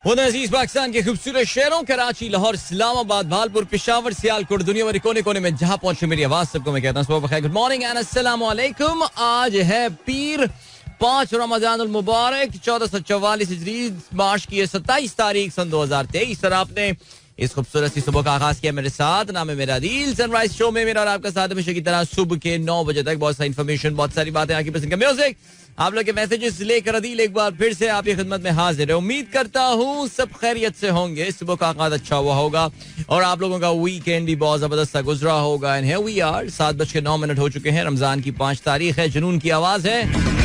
वो अजीज पाकिस्तान के खूबसूरत शहरों कराची, लाहौर, इस्लामाबाद, भालपुर, पेशावर, सियालकोट, दुनिया भर कोने कोने में जहां पहुंचे मेरी आवाज सबको मैं कहता हूँ गुड मॉर्निंग एंड अस्सलाम वालेकुम। आज है पीर 5 रमजान उल मुबारक 1444 हिजरी, मार्च की 27 तारीख सन 2023। और आपने इस खूबसूरत सी सुबह का आगाज किया मेरे साथ। नाम है मेरा दिल। सनराइज शो में मेरा और आपका साथ हमेशा की तरह सुबह के 9 बजे तक बहुत सारी इन्फॉर्मेशन, बहुत सारी बातें, आपकी पसंद का म्यूजिक, आप लोग के मैसेजेस लेकर अदील एक बार फिर से आपकी खिदमत में हाजिर है। उम्मीद करता हूँ सब खैरियत से होंगे, सुबह का आगाज अच्छा हुआ होगा और आप लोगों का वीकेंड भी बहुत जबरदस्त सा गुजरा होगा। एंड हियर वी आर, 7:09 हो चुके हैं। रमजान की 5 तारीख है। जुनून की आवाज है।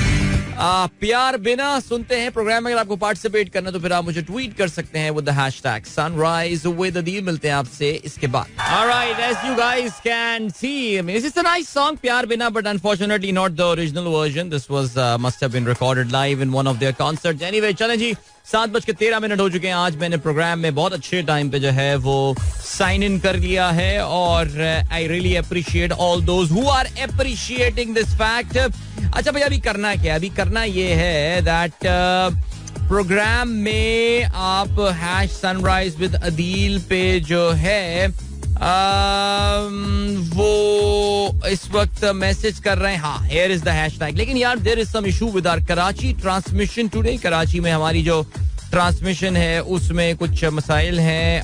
प्यार बिना सुनते हैं प्रोग्राम में। अगर आपको पार्टिसिपेट करना तो फिर आप मुझे ट्वीट कर सकते हैं with the hashtag sunrise with Adeel. मिलते हैं आपसे इसके बाद। Alright, as you guys can see, this is a nice song प्यार बिना, but unfortunately not the original version. This was must have been recorded live in one of their concerts. Anyway, चलें जी, 7:13 हो चुके हैं। आज मैंने प्रोग्राम में बहुत अच्छे टाइम पे जो है वो साइन इन कर लिया है और I really appreciate all those who are appreciating this fact. अच्छा भाई, अभी करना क्या? अभी करना ये है दैट प्रोग्राम में आप हैश सनराइज विद अदील पे जो है वो इस वक्त मैसेज कर रहे हैं। हाँ, हियर इज द हैशटैग। लेकिन यार, there is some issue with our Karachi transmission today. Karachi में हमारी जो ट्रांसमिशन है उसमें कुछ मसाइल हैं,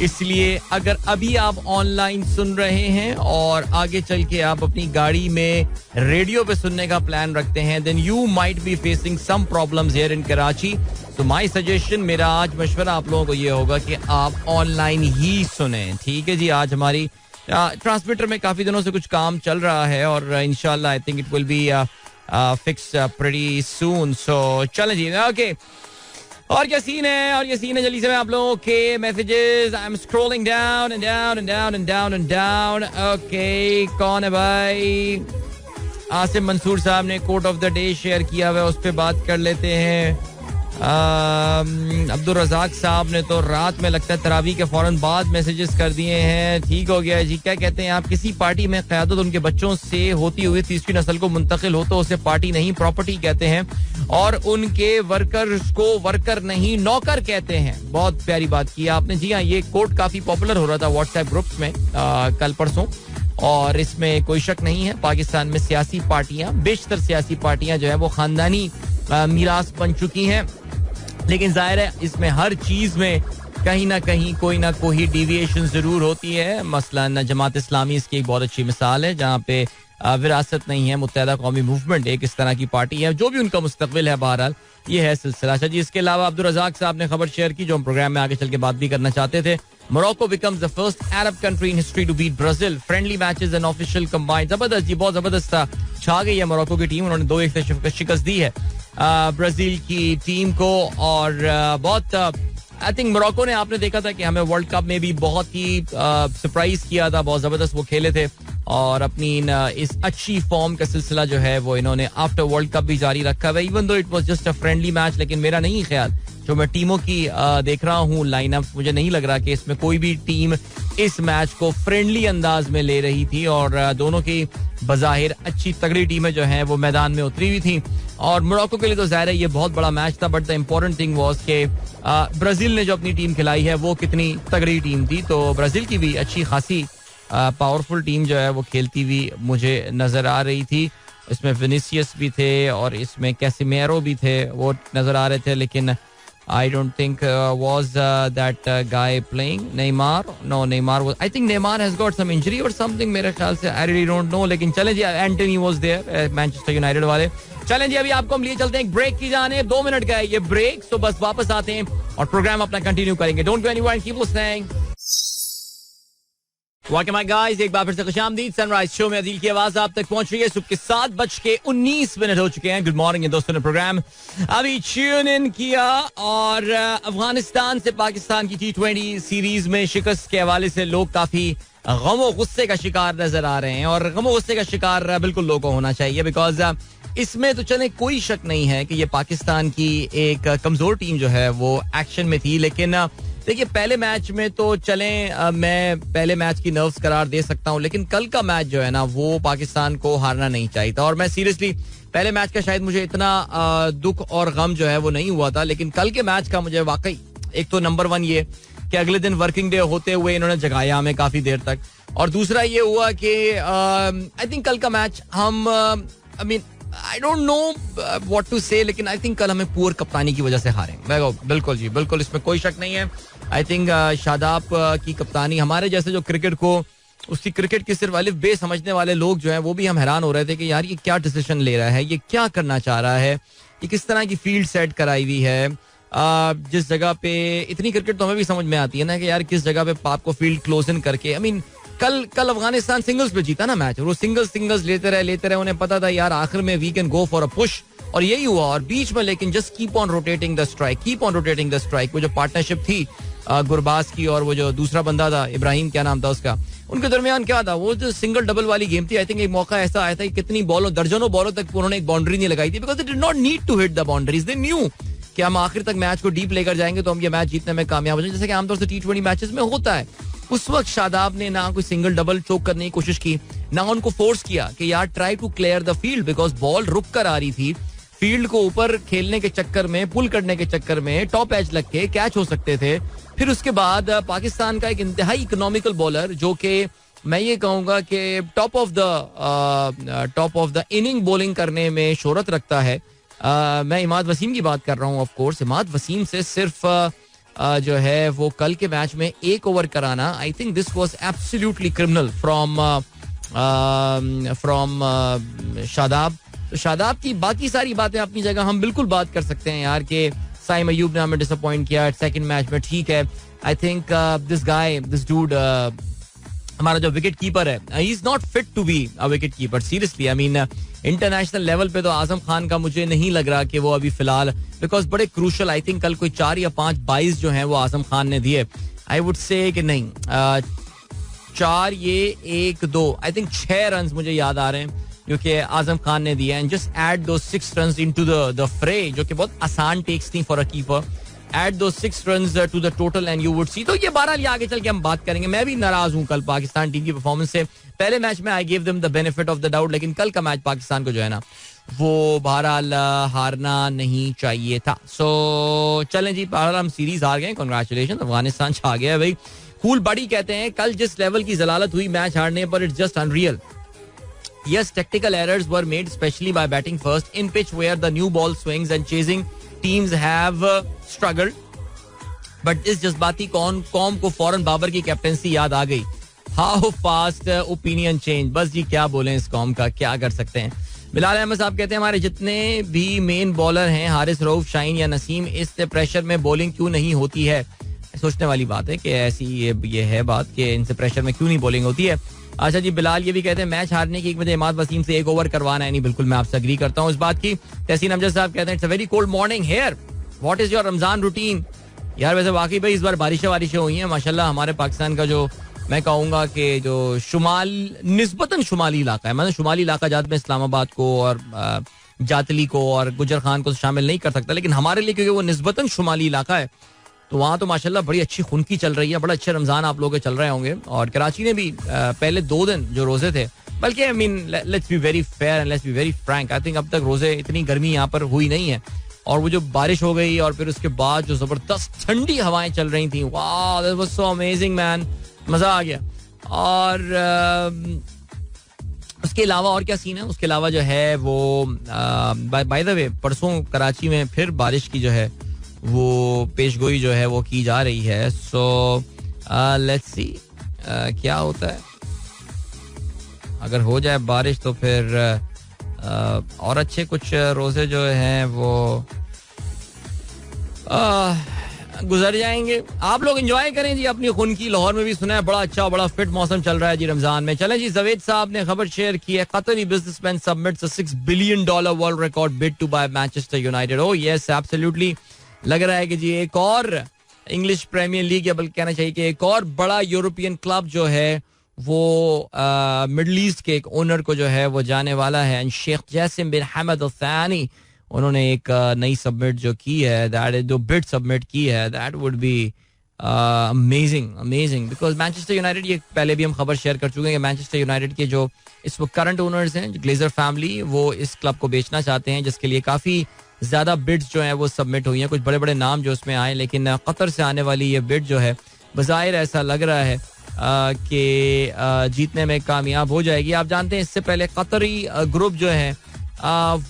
इसलिए अगर अभी आप ऑनलाइन सुन रहे हैं और आगे चल के आप अपनी गाड़ी में रेडियो पे सुनने का प्लान रखते हैं, then you might be facing some problems here in Karachi. तो माय सजेशन, मेरा आज मशवरा आप लोगों को ये होगा कि आप ऑनलाइन ही सुने। ठीक है जी, आज हमारी ट्रांसमीटर में काफी दिनों से कुछ काम चल रहा है और इंशाल्लाह I think it will be fix pretty soon. So चलें जी, ओके। और क्या सीन है जल्दी से मैं आप लोगों के messages, I am scrolling down and down and down and down and down. Okay, कौन है भाई? आसिम मंसूर साहब ने quote of the day share किया हुआ है, उस पर बात कर लेते हैं। अब्दुल रजाक साहब ने तो रात में लगता है तरावी के फौरन बाद मैसेजेस कर दिए हैं। ठीक हो गया जी। क्या कहते हैं आप? किसी पार्टी में क़यादत उनके बच्चों से होती हुई तीसरी नस्ल को मुंतकिल हो तो उसे पार्टी नहीं प्रॉपर्टी कहते हैं और उनके वर्कर्स को वर्कर नहीं नौकर कहते हैं। बहुत प्यारी बात की आपने। जी हाँ, ये कोट काफी पॉपुलर हो रहा था व्हाट्सएप ग्रुप्स में कल परसों, और इसमें कोई शक नहीं है पाकिस्तान में सियासी पार्टियां, बेशतर सियासी पार्टियां जो है वो खानदानी मीरास बन चुकी हैं। लेकिन जाहिर है इसमें हर चीज में कहीं ना कहीं कोई ना कोई डिविएशन जरूर होती है। मसलन जमात इस्लामी इसकी एक बहुत अच्छी मिसाल है, जहाँ पे विरासत नहीं है। मुत्तहिदा कौमी मूवमेंट एक इस तरह की पार्टी है, जो भी उनका मुस्तकबिल है, बहरहाल ये है सिलसिला। अच्छा जी, इसके अलावा अब्दुल रजाक साहब ने खबर शेयर की जो हम प्रोग्राम में आगे चल के बात भी करना चाहते थे। Morocco becomes the first Arab country in history to beat Brazil, friendly matches and official combined. जबरदस्त जी, बहुत जबरदस्त था। छा गई है मोरक्को की टीम, उन्होंने 2-1 से शिकस्त दी है ब्राजील की टीम को। और बहुत आई थिंक मोरक्को ने, आपने देखा था कि हमें वर्ल्ड कप में भी बहुत ही सरप्राइज किया था, बहुत जबरदस्त वो खेले थे और अपनी इस अच्छी फॉर्म का सिलसिला जो है वो इन्होंने आफ्टर वर्ल्ड कप भी जारी रखा है। Even though it was just a friendly match, लेकिन मेरा नहीं ख्याल, जो मैं टीमों की देख रहा हूँ लाइनअप, मुझे नहीं लग रहा कि इसमें कोई भी टीम इस मैच को फ्रेंडली अंदाज में ले रही थी और दोनों की बज़ाहिर अच्छी तगड़ी टीमें जो हैं वो मैदान में उतरी हुई थी। और मोरक्को के लिए तो ज़ाहिर है ये बहुत बड़ा मैच था, but the important thing was कि ब्राजील ने जो अपनी टीम खिलाई है वो कितनी तगड़ी टीम थी। तो ब्राजील की भी अच्छी खासी पावरफुल टीम जो है वो खेलती हुई मुझे नजर आ रही थी। इसमें विनीसियस भी थे और इसमें कैसिमेरो भी थे, वो नजर आ रहे थे। लेकिन I don't think was that guy playing Neymar. No, Neymar was. I think Neymar has got some injury or something. मेरे ख्याल से I really don't know. लेकिन चलें जी, Anthony was there, Manchester United वाले। चलें जी, अभी आपको हम लिए चलते हैं एक ब्रेक की जाने। 2 मिनट का है ये ब्रेक, तो बस वापस आते हैं और प्रोग्राम अपना कंटिन्यू करेंगे। Don't go anywhere and keep listening. Welcome my guys, एक बार फिर से खुशामदीद। सनराइज शो में अदील की आवाज आप तक पहुंच रही है। सुबह के 7:19 हो चुके हैं। गुड मॉर्निंग दोस्तों ने प्रोग्राम अभी ट्यून इन किया और अफगानिस्तान से पाकिस्तान की T20 सीरीज में शिकस्त के हवाले से लोग काफी गमो गुस्से का शिकार नजर आ रहे हैं और गमो गुस्से का शिकार बिल्कुल लोगों को होना चाहिए, बिकॉज इसमें तो चले कोई शक नहीं है कि ये पाकिस्तान की एक कमजोर टीम जो है वो एक्शन में थी। लेकिन देखिए, पहले मैच में तो चलें मैं पहले मैच की नर्व्स करार दे सकता हूं, लेकिन कल का मैच जो है ना वो पाकिस्तान को हारना नहीं चाहिए था। और मैं सीरियसली पहले मैच का शायद मुझे इतना दुख और गम जो है वो नहीं हुआ था, लेकिन कल के मैच का मुझे वाकई, एक तो नंबर 1 ये कि अगले दिन वर्किंग डे होते हुए इन्होंने जगाया हमें काफी देर तक, और दूसरा ये हुआ कि आई थिंक कल का मैच हम I mean I don't know what to say, लेकिन आई थिंक कल हमें पुअर कप्तानी की वजह से हारे। बिल्कुल जी, बिल्कुल, इसमें कोई शक नहीं है। आई थिंक शादाब की कप्तानी, हमारे जैसे जो क्रिकेट को, उसकी क्रिकेट की सिर्फ अलिफ बे समझने वाले लोग जो हैं वो भी हम हैरान हो रहे थे कि यार ये क्या डिसीजन ले रहा है, ये क्या करना चाह रहा है, ये किस तरह की फील्ड सेट कराई हुई है, जिस जगह पे इतनी क्रिकेट तो हमें भी समझ में आती है ना कि यार किस जगह पे आपको फील्ड क्लोज इन करके, आई मीन कल अफगानिस्तान सिंगल्स पे जीता ना मैच, वो सिंगल्स लेते रहे, उन्हें पता था यार आखिर में we can go for a push, और यही हुआ। और बीच में लेकिन just keep on rotating the strike, वो जो पार्टनरशिप थी गुरबाज की और वो जो दूसरा बंदा था इब्राहिम, क्या नाम था उसका, उनके दरमियान क्या था, वो जो सिंगल डबल वाली गेम थी। आई थिंक एक मौका ऐसा आया था कि कितनी बॉलों, दर्जनों बॉलों तक उन्होंने एक बाउंड्री नहीं लगाई थी, because they did not need to hit the boundaries, they knew कि हम आखिर तक मैच को डीप लेकर जाएंगे तो हम ये मैच जीतने में कामयाब हो जाएंगे, जैसे कि आमतौर से T20 मैचेस में होता है। उस वक्त शादाब ने ना कोई सिंगल डबल चोक करने की कोशिश की, ना उनको फोर्स किया कि यार try to clear the field, because ball रुक कर आ रही थी, फील्ड को ऊपर खेलने के चक्कर में, पुल करने के चक्कर में टॉप एज लग के कैच हो सकते थे। फिर उसके बाद पाकिस्तान का एक इंतहाई इकोनॉमिकल बॉलर, जो कि मैं ये कहूंगा कि top of the inning bowling करने में शोहरत रखता है, मैं इमाद वसीम की बात कर रहा हूँ। ऑफ कोर्स इमाद वसीम से सिर्फ जो है वो कल के मैच में 1 ओवर कराना, आई think this was absolutely criminal from Shadab. तो शादाब की बाकी सारी बातें अपनी जगह हम बिल्कुल बात कर सकते हैं यार, कि साइम अयूब ने हमें डिसअपॉइंट किया सेकंड मैच में, ठीक है। आई थिंक दिस डूड, हमारा जो विकेट कीपर है, he is not fit to be a wicket keeper, seriously. I mean international level पे तो आजम खान का मुझे नहीं लग रहा कि वो अभी फिलहाल, बिकॉज बड़े क्रूशल, आई थिंक कल कोई 4 या 5 22 जो हैं वो आजम खान ने दिए। आई वुड से कि नहीं, 4 ये 1 2 आई थिंक 6 रन मुझे याद आ रहे हैं क्योंकि आजम खान ने दिया, एंड जस्ट ऐड दो 6 रन इनटू द फ्रे, जो कि बहुत आसान टेक्स थी for a keeper. Add those 6 runs to the total and you would see. तो ये 12 आगे चल के हम बात करेंगे। मैं भी नाराज हूँ कल पाकिस्तान टीम की परफॉर्मेंस से। पहले मैच में I gave them the benefit of the doubt, लेकिन कल का मैच पाकिस्तान को जो है ना वो बहरहाल हारना नहीं चाहिए था। सो चलें जी, बहरहाल हम सीरीज हार गए, कांग्रेचुलेशन, अफगानिस्तान छा गया है भाई। कूल बड़ी कहते हैं कल जिस लेवल की जलालत हुई मैच हारने पर, it's just unreal. Yes, tactical errors were made, especially by batting first in pitch where the new ball swings and chasing teams have struggled. But इस जज्बाती कौम को फौरन बाबर की कैप्टेंसी याद आ गई। How fast opinion change. बस जी क्या बोलें इस कौम का, क्या कर सकते हैं। बिलाल अहमद साहब कहते हैं हमारे जितने भी मेन बॉलर हैं, हारिस, रऊफ, शाहीन या नसीम, इस प्रेशर में बॉलिंग क्यों नहीं होती है। सोचने वाली बात है कि ऐसी ये है बात कि इनसे प्रेशर में क्यों नहीं बॉलिंग होती है। अच्छा जी, बिलाल ये भी कहते हैं मैच हारने की एक वजह इमाद वसीम से 1 ओवर करवाना है। नहीं, बिल्कुल मैं आपसे अग्री करता हूँ इस बात की। तहसीन अमजद साहब कहते हैं it's a very cold morning here, what is your Ramzan routine. यार वैसे वाकई भाई इस बार बारिशें हुई हैं माशाल्लाह। हमारे पाकिस्तान का जो मैं कहूँगा कि जो निस्बतन शुमाली इलाका है, मतलब शुमाली इलाका जात में इस्लामाबाद को और जातली को और गुजर खान को शामिल नहीं कर सकता, लेकिन हमारे लिए क्योंकि वो निस्बतन शुमाली इलाका है तो वहाँ तो माशाल्लाह बड़ी अच्छी खुनकी चल रही है, बड़ा अच्छे रमजान आप लोग के चल रहे होंगे। और कराची ने भी पहले 2 दिन जो रोजे थे, बल्कि I mean let's be very fair and let's be very Frank, I think अब तक रोजे इतनी गर्मी यहाँ पर हुई नहीं है। और वो जो बारिश हो गई और फिर उसके बाद जो जबरदस्त ठंडी हवाएं चल रही थी, वाह that was so amazing man, मजा आ गया। और उसके अलावा और क्या सीन है, उसके अलावा जो है वो बाय द वे परसों कराची में फिर बारिश की जो है वो पेशगोई जो है वो की जा रही है। सो लेट्स सी क्या होता है। अगर हो जाए बारिश तो फिर और अच्छे कुछ रोजे जो हैं वो गुजर जाएंगे। आप लोग एंजॉय करें जी अपनी खून की। लाहौर में भी सुना है बड़ा अच्छा बड़ा फिट मौसम चल रहा है जी रमजान में। चलें जी, जवेद साहब ने खबर शेयर की है, Qatari businessman submits a $6 billion world record bid to buy Manchester United. Oh yes, absolutely. लग रहा है कि जी एक और इंग्लिश प्रीमियर लीग, या बल्कि कहना चाहिए कि एक और बड़ा यूरोपियन क्लब जो है वो मिडल ईस्ट के एक ओनर को जो है वो जाने वाला है। शेख जैसिम बिन हमद अल थानी, उन्होंने एक नई सबमिट जो की है, दैट जो बिड सबमिट की है, that would be amazing amazing, because Manchester United, ये पहले भी हम खबर शेयर कर चुके हैं कि मैनचेस्टर यूनाइटेड के जो इस वक्त करंट ओनर्स हैं, ग्लेजर फैमिली, वो इस क्लब को बेचना चाहते हैं, जिसके लिए काफ़ी ज़्यादा बिड्स जो हैं वो सबमिट हुई हैं. कुछ बड़े बड़े नाम जो उसमें आए, लेकिन कतर से आने वाली ये बिड जो है बज़ाहिर ऐसा लग रहा है कि जीतने में कामयाब हो जाएगी. आप जानते हैं इससे पहले कतरी ग्रुप जो है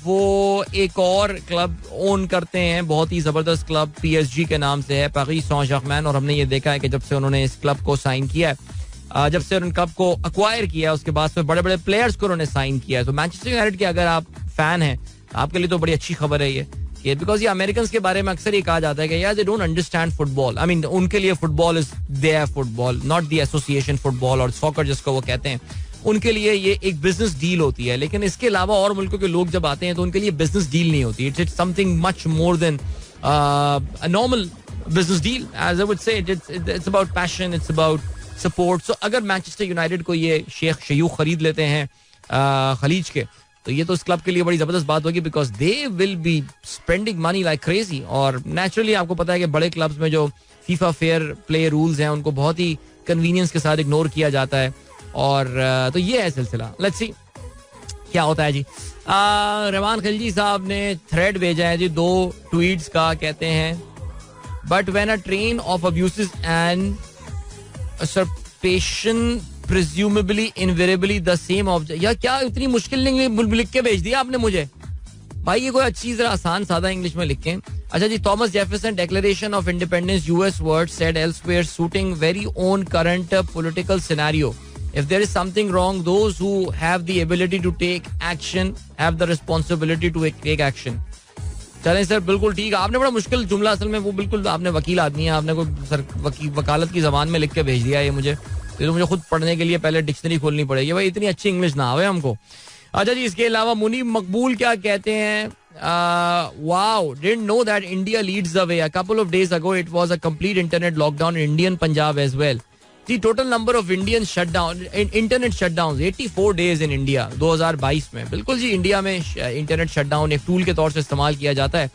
वो एक और क्लब ओन करते हैं, बहुत ही ज़बरदस्त क्लब PSG के नाम से है, पेरिस सैंट-जर्मैन. और हमने ये देखा है कि जब से उन्होंने इस क्लब को साइन किया है, जब से उन्होंने क्लब को अक्वायर किया, उसके बाद से बड़े बड़े प्लेयर्स को उन्होंने साइन किया है. तो मैनचेस्टर यूनाइटेड के अगर आप फैन हैं, आपके लिए तो बड़ी अच्छी खबर है ये, बिकॉज ये अमेरिकन के बारे में अक्सर ये कहा जाता है कि यार they don't understand football. I mean उनके लिए football is their football, not the association football और सॉकर जिसको वो कहते हैं. उनके लिए ये एक बिजनेस डील होती है, लेकिन इसके अलावा और मुल्कों के लोग जब आते हैं तो उनके लिए बिजनेस डील नहीं होती. It's something much more than a normal business deal. As I would say it's about passion, it's about support. So अगर मैनचेस्टर यूनाइटेड को ये शेख शयूख खरीद लेते हैं खलीज के, तो ये तो इस क्लब के लिए बड़ी जबरदस्त बात होगी, because they will be spending money like crazy. और नेचुरली आपको पता है कि बड़े क्लब्स में जो फीफा फेयर प्ले रूल्स हैं उनको बहुत ही कन्वीनियंस के साथ इग्नोर किया जाता है. और तो ये है सिलसिला. लेट्स सी क्या होता है जी. रहमान खिलजी साहब ने थ्रेड भेजा है जी 2 ट्वीट्स का. कहते हैं but when a train of abuses and usurpation presumably invariably the same object. यार क्या इतनी मुश्किल लिख के भेज दिया आपने मुझे भाई, ये कोई अच्छी जरा आसान सादा इंग्लिश में लिखें. अच्छा जी. Thomas Jefferson Declaration of Independence US word said elsewhere suiting very own current political scenario. If there is something wrong, those who have the ability to take action have the responsibility to take action. चलें sir, बिल्कुल ठीक. आपने बड़ा मुश्किल जुमला, असल में वो बिल्कुल आपने वकील आदमी है, आपने कोई सर वकालत की जबान में लिख के भेज दिया ये मुझे. तो मुझे खुद पढ़ने के लिए पहले डिक्शनरी खोलनी पड़ेगी भाई, इतनी अच्छी इंग्लिश ना आवे हमको. अच्छा जी. इसके अलावा मुनीब मकबूल क्या कहते हैं, wow, didn't know that India leads the way. A couple of days ago it was a complete internet lockdown in Indian Punjab as well. The total number of Indian shutdown, internet shutdowns 84 days in India 2022 में. बिल्कुल जी, India में internet shutdown एक tool के तौर से इस्तेमाल किया जाता है.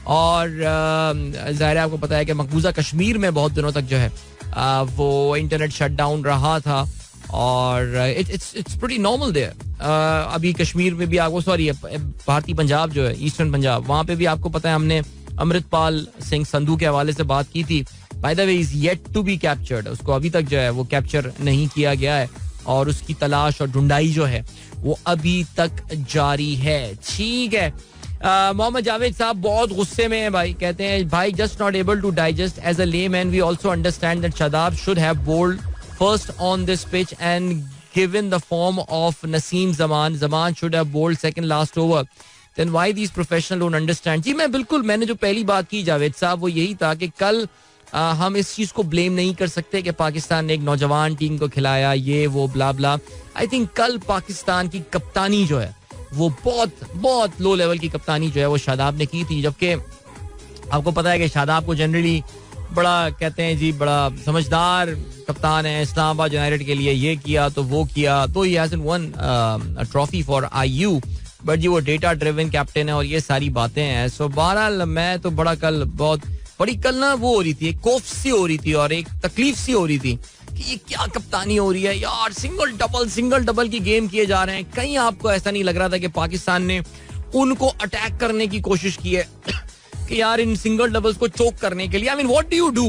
और ज़ाहिर है आपको पता है कि मकबूजा कश्मीर में बहुत दिनों तक जो है वो इंटरनेट शटडाउन रहा था. और इट्स प्रीटी नॉर्मल देयर. अभी कश्मीर में भी आपको, सॉरी भारतीय पंजाब जो है, ईस्टर्न पंजाब, वहाँ पे भी आपको पता है हमने अमृतपाल सिंह संधू के हवाले से बात की थी. By the way, is yet to be captured. उसको अभी तक जो है वो कैप्चर नहीं किया गया है और उसकी तलाश और ढूंढाई जो है वो अभी तक जारी है. ठीक है. मोहम्मद जावेद साहब बहुत गुस्से में हैं भाई. कहते हैं भाई just not able to digest as a layman we also understand that Shadab should have bowled first on this pitch and given the form of Naseem Zaman should have bowled second last over. Then why these professional don't understand. जी मैं बिल्कुल, मैंने जो पहली बात की जावेद साहब वो यही था कि कल हम इस चीज को ब्लेम नहीं कर सकते कि पाकिस्तान ने एक नौजवान टीम को खिलाया, ये वो ब्ला ब्ला. आई थिंक कल पाकिस्तान की कप्तानी जो है वो बहुत बहुत लो लेवल की कप्तानी जो है वो शादाब ने की थी. जबकि आपको पता है कि शादाब को जनरली बड़ा कहते हैं जी, बड़ा समझदार कप्तान है. इस्लामाबाद यूनाइटेड के लिए ये किया तो वो किया, तो he hasn't won a trophy for IU, but जी वो डेटा ड्रिवन कैप्टन है और ये सारी बातें हैं. सो बहरहाल मैं तो बहुत बड़ी कल ना वो हो रही थी, एक कोफ सी हो रही थी और एक तकलीफ सी हो रही थी कि ये क्या कप्तानी हो रही है यार. सिंगल डबल की गेम किए जा रहे हैं. कहीं आपको ऐसा नहीं लग रहा था कि पाकिस्तान ने उनको अटैक करने की कोशिश की है कि यार इन सिंगल डबल्स को चोक करने के लिए. I mean what do you do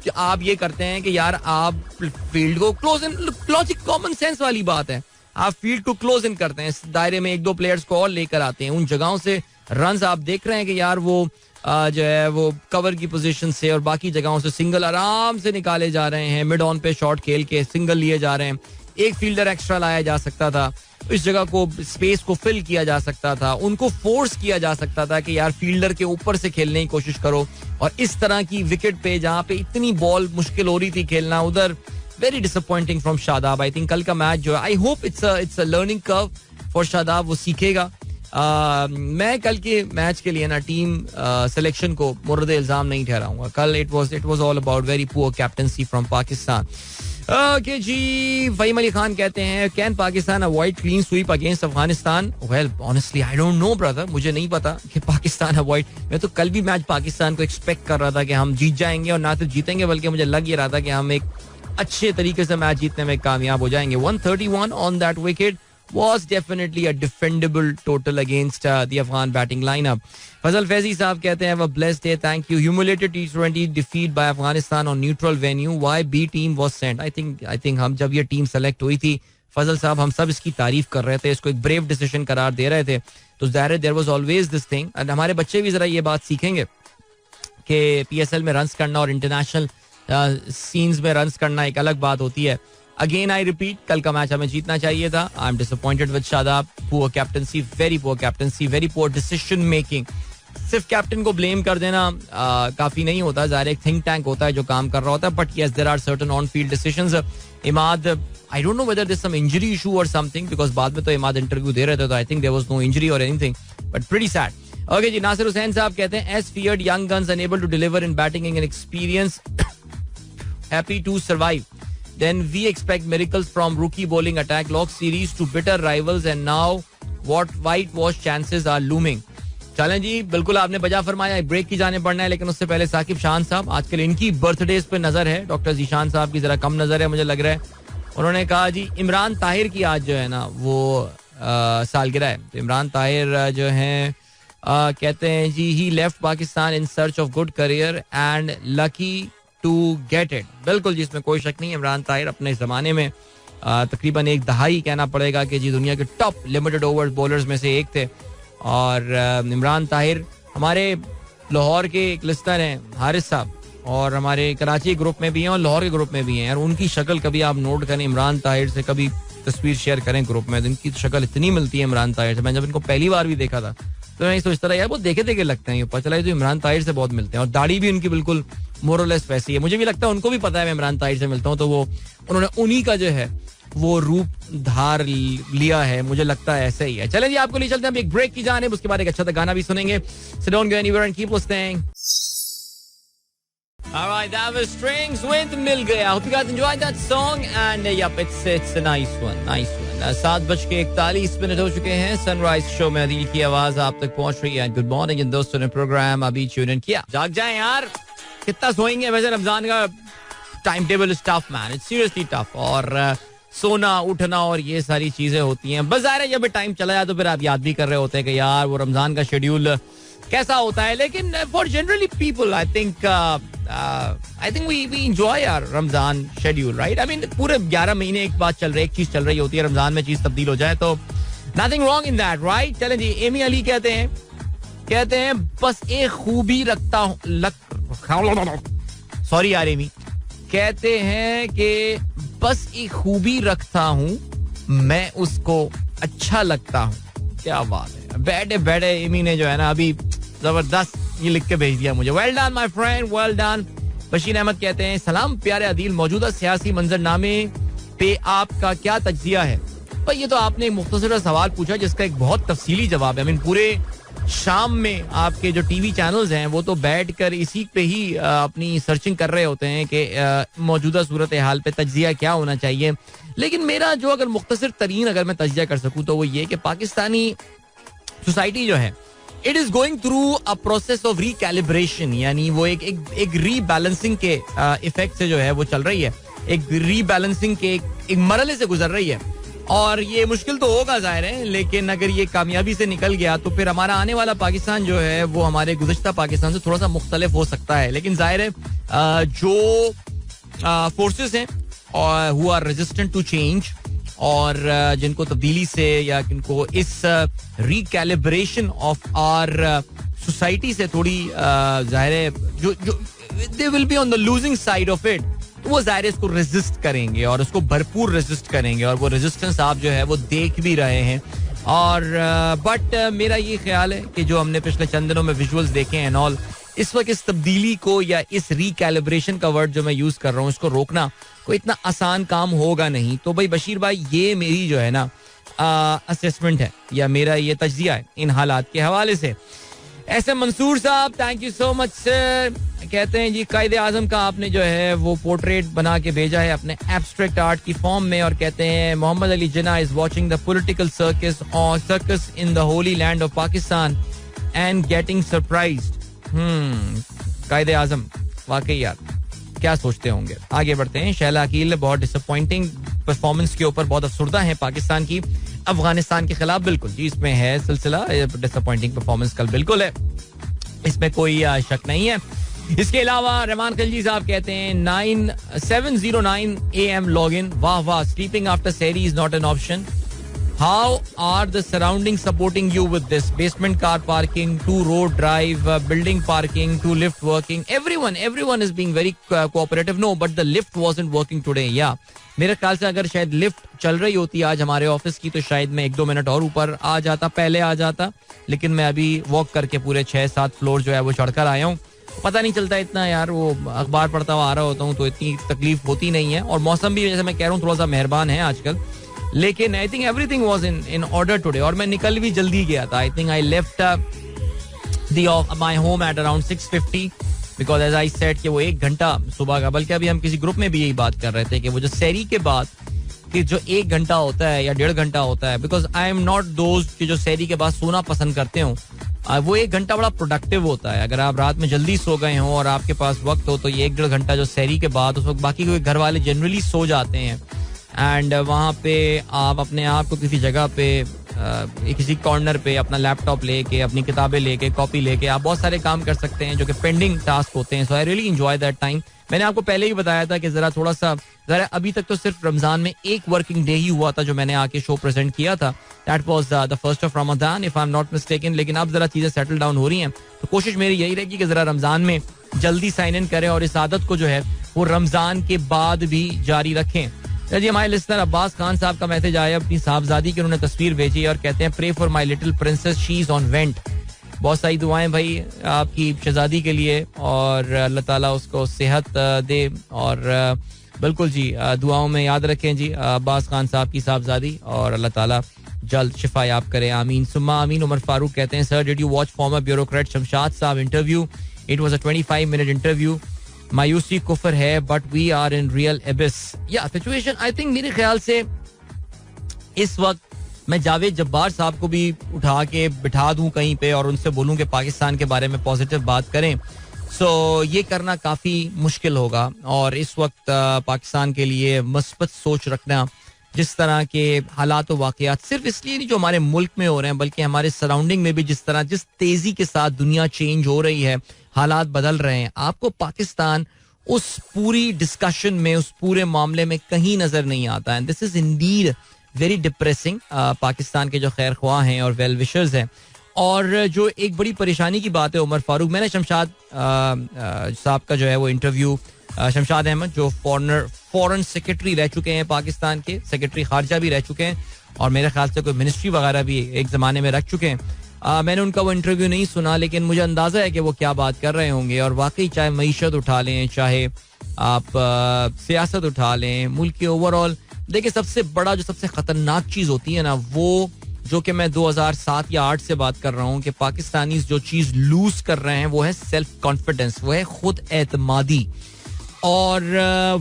कि आप ये करते हैं कि यार आप फील्ड को close in, logic common sense वाली बात है, आप फील्ड को क्लोज इन करते हैं, इस दायरे में 1-2 प्लेयर्स को और लेकर आते हैं. उन जगहों से रन आप देख रहे हैं कि यार वो जो है वो कवर की पोजीशन से और बाकी जगहों से सिंगल आराम से निकाले जा रहे हैं. मिड ऑन पे शॉट खेल के सिंगल लिए जा रहे हैं. एक फील्डर एक्स्ट्रा लाया जा सकता था, इस जगह को स्पेस को फिल किया जा सकता था, उनको फोर्स किया जा सकता था कि यार फील्डर के ऊपर से खेलने की कोशिश करो. और इस तरह की विकेट पे जहाँ पे इतनी बॉल मुश्किल हो रही थी खेलना, उधर very disappointing from Shadab. I think कल का मैच जो है, I hope it's a learning curve for Shadab, वो सीखेगा. मैं कल के मैच के लिए ना टीम सिलेक्शन को मुर्द इल्जाम नहीं ठहराऊंगा. कल it was all about very poor captaincy from Pakistan. Okay जी, फहीम अली खान कहते हैं can Pakistan avoid clean sweep against Afghanistan? Well honestly I don't know brother, मुझे नहीं पता कि पाकिस्तान अवॉइड. मैं तो कल भी मैच पाकिस्तान को एक्सपेक्ट कर रहा था कि हम जीत जाएंगे, और ना सिर्फ जीतेंगे बल्कि मुझे लग ये रहा था कि हम एक अच्छे तरीके से मैच जीतने में कामयाब हो जाएंगे. 131 on that wicket was definitely a defendable total against the Afghan batting lineup. Fazal Faizi साहब कहते हैं have a blessed day, thank you. Humiliated T20 defeat by Afghanistan on neutral venue. Why B team was sent? I think हम जब ये team select हुई थी फजल साहब, हम सब इसकी तारीफ कर रहे थे, इसको एक ब्रेव डिसीजन करार दे रहे थे. तो ज़ाहिर there was always this thing, and हमारे बच्चे भी जरा ये बात सीखेंगे कि PSL में रन्स करना और इंटरनेशनल सीन्स में रन्स करना एक अलग बात होती है. अगेन आई रिपीट, कल का मैच हमें जीतना चाहिए था. I am disappointed with Shadab. Poor captaincy, very poor captaincy, very poor decision making. सिर्फ कैप्टन को ब्लेम कर देना काफी नहीं होता. ज़ाहिर एक थिंक टैंक होता है जो काम कर रहा होता है, but yes there are certain on field decisions. Imad, I don't know whether this some injury issue और समथिंग, बिकॉज बाद में तो इमाद इंटरव्यू दे रहे थे, तो I think there was no injury और anything, but pretty sad. Okay जी, नासिर हुसैन साहब कहते हैं as feared young guns unable to deliver in batting and experience happy to survive. Then we expect miracles from rookie bowling attack. Lost series to bitter rivals and now what whitewash chances are looming. चलें जी, बिल्कुल आपने बजा फरमाया. Break की जाने पड़ना है, लेकिन उससे पहले साकिब शान साहब, आजकल इनकी बर्थडेज पे नजर है. डॉक्टर जीशान साहब की जरा कम नजर है मुझे लग रहा है. उन्होंने कहा जी इमरान ताहिर की आज जो है ना वो सालगिरह है. तो इमरान ताहिर जो है कहते हैं जी he left Pakistan in search of good career and lucky to get it. बिल्कुल जी, इसमें कोई शक नहीं. इमरान ताहिर अपने ज़माने में तकरीबन एक दहाई कहना पड़ेगा कि जी दुनिया के टॉप लिमिटेड ओवर बॉलर्स में से एक थे. और इमरान ताहिर हमारे लाहौर के एक लिस्टर हैं हारिस साहब, और हमारे कराची ग्रुप में भी हैं और लाहौर के ग्रुप में भी हैं. और उनकी शक्ल कभी आप नोट करें, इमरान ताहिर से कभी तस्वीर शेयर करें ग्रुप में, तो इनकी शक्ल इतनी मिलती है इमरान ताहिर से. मैं जब इनको पहली बार भी देखा था तो मैं सोचता रहा यार वो देखे देखे लगते हैं, पता चला तो इमरान ताहिर से बहुत मिलते हैं. और दाढ़ी भी उनकी बिल्कुल मोरलेस वैसी है. मुझे भी लगता है उनको भी पता है मैं इमरान ताहिर से मिलता हूँ, तो वो उन्होंने उन्हीं का जो है वो रूप धार लिया है. मुझे लगता है ऐसा ही है. चलें जी, आपको ले चलते हैं हम एक ब्रेक की जाने, उसके बाद एक अच्छा सा गाना भी सुनेंगे. So don't go anywhere and keep listening. All right, that was Strings with Mil Gaya. Hope you guys enjoyed that song and yep, it's a nice one. 7:41 हो चुके हैं. सनराइज शो में अदील की आवाज आप तक पहुंच रही है. गुड मॉर्निंग इन दोस्तों ने प्रोग्राम अभी ट्यून इन किया. जाग जाएं यार, कितना सोएंगे. वैसे रमजान का time table is tough man, it's seriously tough. और सोना उठना और ये सारी चीजें होती हैं. बस ज़ाहिर है जब टाइम चला जाए तो फिर आप याद भी कर रहे होते हैं कि यार वो रमजान का शेड्यूल कैसा होता है. लेकिन for generally people I think we enjoy our Ramzan schedule, right. I mean पूरे 11 महीने एक बात चल रही, एक चीज चल रही होती है. रमजान में चीज तब्दील हो जाए तो nothing wrong in that, right. चलें जी, एमी अली कहते हैं बस एक खूबी रखता हूँ. सॉरी यार एमी, कहते हैं कि बस एक खूबी रखता हूँ मैं उसको अच्छा लगता हूँ. क्या बात है. बैठे बैठे एमी ने जो है ना अभी जबरदस्त ये लिख के भेज दिया मुझे. Well done my friend, well done. Bashir Ahmed कहते हैं सलाम प्यारे अदील, मौजूदा सियासी मंजरनामे पे आपका क्या तज्जिया है? भाई ये तो आपने एक मुख्तसर सवाल पूछा जिसका एक बहुत तफसीली जवाब है. आई मीन पूरे शाम में आपके जो टीवी चैनल्स हैं वो तो बैठकर इसी पे ही अपनी सर्चिंग कर रहे होते हैं कि मौजूदा सूरत हाल पे तज्जिया क्या होना चाहिए. लेकिन मेरा जो अगर मुख्तसर तरीन अगर मैं तज्जिया कर सकूं तो वो ये कि पाकिस्तानी सोसाइटी जो है it is going through a process of recalibration. यानी वो एक रीबैलेंसिंग के इफेक्ट से जो है वो चल रही है. एक रीबैलेंसिंग के एक मरहले से गुजर रही है. और ये मुश्किल तो होगा जाहिर है, लेकिन अगर ये कामयाबी से निकल गया तो फिर हमारा आने वाला पाकिस्तान जो है वो हमारे गुज़श्ता पाकिस्तान से थोड़ा सा मुख्तलिफ हो सकता है. लेकिन जाहिर है जो फोर्सेस हैं और who are resistant to change और जिनको तब्दीली से या जिनको इस रिकैलिब्रेशन ऑफ आवर सोसाइटी से थोड़ी जाहिर है जो they will be on the losing side of it, तो वो जाहिर इसको रेजिस्ट करेंगे और उसको भरपूर रेजिस्ट करेंगे. और वो रेजिस्टेंस आप जो है वो देख भी रहे हैं. और बट मेरा ये ख्याल है कि जो हमने पिछले चंद दिनों में विजुअल्स देखे हैं ऑल, इस वक्त इस तब्दीली को या इस रिकैलिब्रेशन का वर्ड जो मैं यूज कर रहा हूँ इसको रोकना कोई इतना आसान काम होगा नहीं. तो भाई बशीर भाई ये मेरी जो है ना असेसमेंट है या मेरा ये तज्जिया है इन हालात के हवाले से. ऐसे मंसूर साहब, thank you so much sir. कहते हैं जी कायदे आजम का आपने जो है वो पोर्ट्रेट बना के भेजा है अपने एब्स्ट्रैक्ट आर्ट की फॉर्म में, और कहते हैं Mohammad Ali Jinnah is watching the political circus in the holy land of Pakistan and getting surprised. Quaid-e Azam वाकई यार क्या सोचते होंगे. आगे बढ़ते हैं. शैला अकील बहुत डिसअपॉइंटिंग परफॉर्मेंस के ऊपर बहुत अफसरदा है पाकिस्तान की अफगानिस्तान के खिलाफ. बिल्कुल जी, इसमें है सिलसिला डिसअपॉइंटिंग परफॉर्मेंस कल, बिल्कुल है, इसमें कोई शक नहीं है. इसके अलावा रहमान खिलजी साहब कहते हैं 709 AM लॉग इन. वाह वाह, स्लीपिंग आफ्टर सहरी is not an option. How are the surroundings supporting you with this? Basement car parking, to road drive, building parking, to lift working. Everyone is being very cooperative. No, but the lift wasn't working today. Yeah. मेरे ख्याल से अगर शायद lift चल रही होती आज हमारे ऑफिस की तो शायद मैं 1-2 मिनट और ऊपर आ जाता, पहले आ जाता. लेकिन मैं अभी वॉक करके पूरे 6-7 फ्लोर जो है वो चढ़कर आया हूँ. पता नहीं चलता इतना यार, वो अखबार पढ़ता हुआ आ रहा होता हूँ तो इतनी तकलीफ होती नहीं है. और मौसम भी जैसे मैं कह रहा हूँ थोड़ा सा मेहरबान है आजकल. लेकिन I think everything was in order today. और मैं निकल भी जल्दी गया था. I think I left my home at around 6:50 because as I said कि वो 1 घंटा सुबह का, बल्कि अभी हम किसी ग्रुप में भी यही बात कर रहे थे कि वो जो सहरी के बाद कि जो 1 घंटा होता है या 1.5 घंटा होता है, बिकॉज आई एम नॉट दोस्त कि जो सहरी के बाद सोना पसंद करते हो, वो 1 घंटा बड़ा प्रोडक्टिव होता है. अगर आप रात में जल्दी सो गए हो और आपके पास वक्त हो तो ये 1-1.5 घंटा जो सहरी के बाद, उस वक्त बाकी कोई घर वाले जनरली सो जाते हैं. एंड वहाँ पे आप अपने आप को किसी जगह पे किसी कॉर्नर पे अपना लैपटॉप लेके, अपनी किताबें लेके, कॉपी लेके आप बहुत सारे काम कर सकते हैं जो कि पेंडिंग टास्क होते हैं. So I really enjoy that time. मैंने आपको पहले ही बताया था कि जरा अभी तक तो सिर्फ रमजान में 1 वर्किंग डे ही हुआ था जो मैंने आके शो प्रेजेंट किया था. That was the 1st of Ramadan if I am not mistaken. लेकिन अब जरा चीजें सेटल डाउन हो रही हैं तो कोशिश मेरी यही रहेगी कि जरा रमजान में जल्दी साइन इन करें और इस आदत को जो है वो रमजान के बाद भी जारी रखें. जी, हमारे लिस्टर अब्बास खान साहब का मैसेज आया अपनी साहबजादी की, उन्होंने तस्वीर भेजी और कहते हैं pray for my little princess, she is on vent. बहुत सारी दुआएं भाई आपकी शहजादी के लिए और अल्लाह ताला उसको सेहत दे. और बिल्कुल जी दुआओं में याद रखें जी अब्बास खान साहब की साहबजादी, और अल्लाह ताला जल्द शिफा याब करे. आमीन सुम्मा आमीन. उमर फारूक कहते हैं sir did you watch former bureaucrat Shamshad Sahab interview? It was a 25-minute interview. मायूसी कुफर है but we are in real abyss. या सिचुएशन आई थिंक मेरे ख्याल से इस वक्त मैं जावेद जब्बार साहब को भी उठा के बिठा दूं कहीं पे और उनसे बोलूं कि पाकिस्तान के बारे में पॉजिटिव बात करें. सो ये करना काफी मुश्किल होगा. और इस वक्त पाकिस्तान के लिए मुस्बत सोच रखना, जिस तरह के हालात और वाकयात सिर्फ इसलिए नहीं जो हमारे मुल्क में हो रहे हैं बल्कि हमारे सराउंडिंग में भी जिस तेजी के साथ दुनिया चेंज हो रही है, हालात बदल रहे हैं, आपको पाकिस्तान उस पूरी डिस्कशन में, उस पूरे मामले में कहीं नजर नहीं आता है. This is Indeed very depressing. Pakistan के जो खैर ख्वाह हैं और वेल विशर्स हैं, और जो एक बड़ी परेशानी की बात है उमर फारूक, मैंने शमशाद साहब का जो है वो इंटरव्यू, शमशाद अहमद जो फॉरेन सेक्रेटरी रह चुके हैं, पाकिस्तान के सेक्रेटरी खारजा भी रह चुके हैं और मेरे ख्याल से कोई मिनिस्ट्री वगैरह भी एक जमाने में रख चुके हैं. मैंने उनका वो इंटरव्यू नहीं सुना, लेकिन मुझे अंदाजा है कि वो क्या बात कर रहे होंगे. और वाकई चाहे मईशत उठा लें, चाहे आप सियासत उठा लें, मुल्क के ओवरऑल देखिए सबसे बड़ा जो सबसे खतरनाक चीज होती है ना, वो जो कि मैं 2007 या 8 से बात कर रहा हूँ कि पाकिस्तानी जो चीज लूज कर रहे हैं वो है सेल्फ कॉन्फिडेंस, वो है खुद एतमादी. और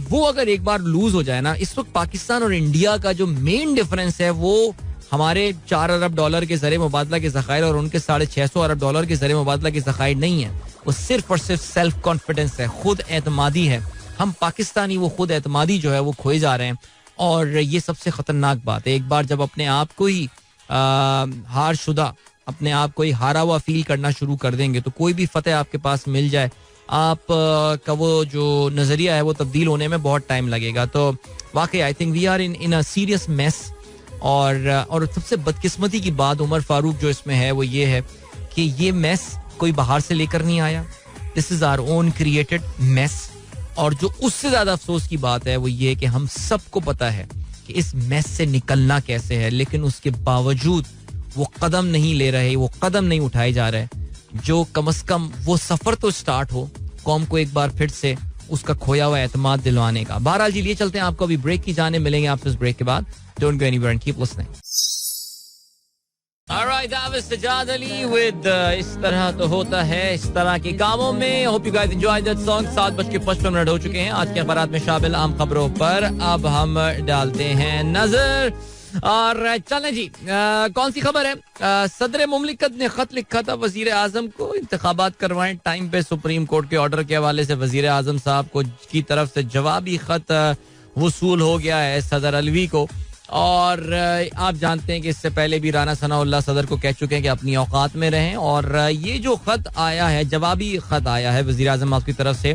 वो अगर एक बार लूज हो जाए ना, इस वक्त पाकिस्तान और इंडिया का जो मेन डिफरेंस है वो हमारे $4 अरब के ज़रिए मुबादला के ज़खायर और उनके $650 अरब के ज़रिए मुबादला के ज़खायर नहीं है. वो सिर्फ और सिर्फ सेल्फ कॉन्फिडेंस है, खुद एतमादी है. हम पाकिस्तानी वो खुद एतमादी जो है वो खोए जा रहे हैं और ये सबसे खतरनाक बात है. एक बार जब अपने आप को ही हार शुदा, अपने आप को ही हारा हुआ फील करना शुरू कर देंगे तो कोई भी फतेह आपके पास मिल जाए, आप का वो जो नजरिया है वो तब्दील होने में बहुत टाइम लगेगा. तो वाकई I think we are in a serious mess. और सबसे बदकिस्मती की बात उमर फारूक जो इसमें है वो ये है कि ये मेस कोई बाहर से लेकर नहीं आया. This is our own created mess. और जो उससे ज्यादा अफसोस की बात है वो ये कि हम सबको पता है कि इस मेस से निकलना कैसे है, लेकिन उसके बावजूद वो कदम नहीं ले रहे, वो कदम नहीं उठाए जा रहे जो कम से कम वो सफर तो स्टार्ट हो कौम को एक बार फिर से उसका खोया हुआ एतमाद दिलवाने का. बहरहाल जी लिए चलते हैं, आपको अभी ब्रेक की जाने मिलेंगे आपसे इस ब्रेक के बाद. Don't go anywhere and keep listening. Alright right, Sajjad Ali with इस तरह तो होता है इस तरह के कामों में. Hope you guys enjoy that song. 7:55 हो चुके हैं. आज के अखबारात में शामिल आम खबरों पर अब हम डालते हैं नजर. और चलें जी, कौन सी खबर है? सदर मुमलिकत ने खत लिखा था वजीर आजम को, इंतखाबात करवाएं टाइम पे. सुप्रीम कोर्ट के ऑर्डर के हवाले से वजीर आजम साहब को की तरफ से जवाबी खत वसूल हो गया है सदर अलवी को. और आप जानते हैं कि इससे पहले भी राना सनाउल्लाह सदर को कह चुके हैं कि अपनी औकात में रहें. और ये जो खत आया है, जवाबी खत आया है वजीर आजम आपकी तरफ से,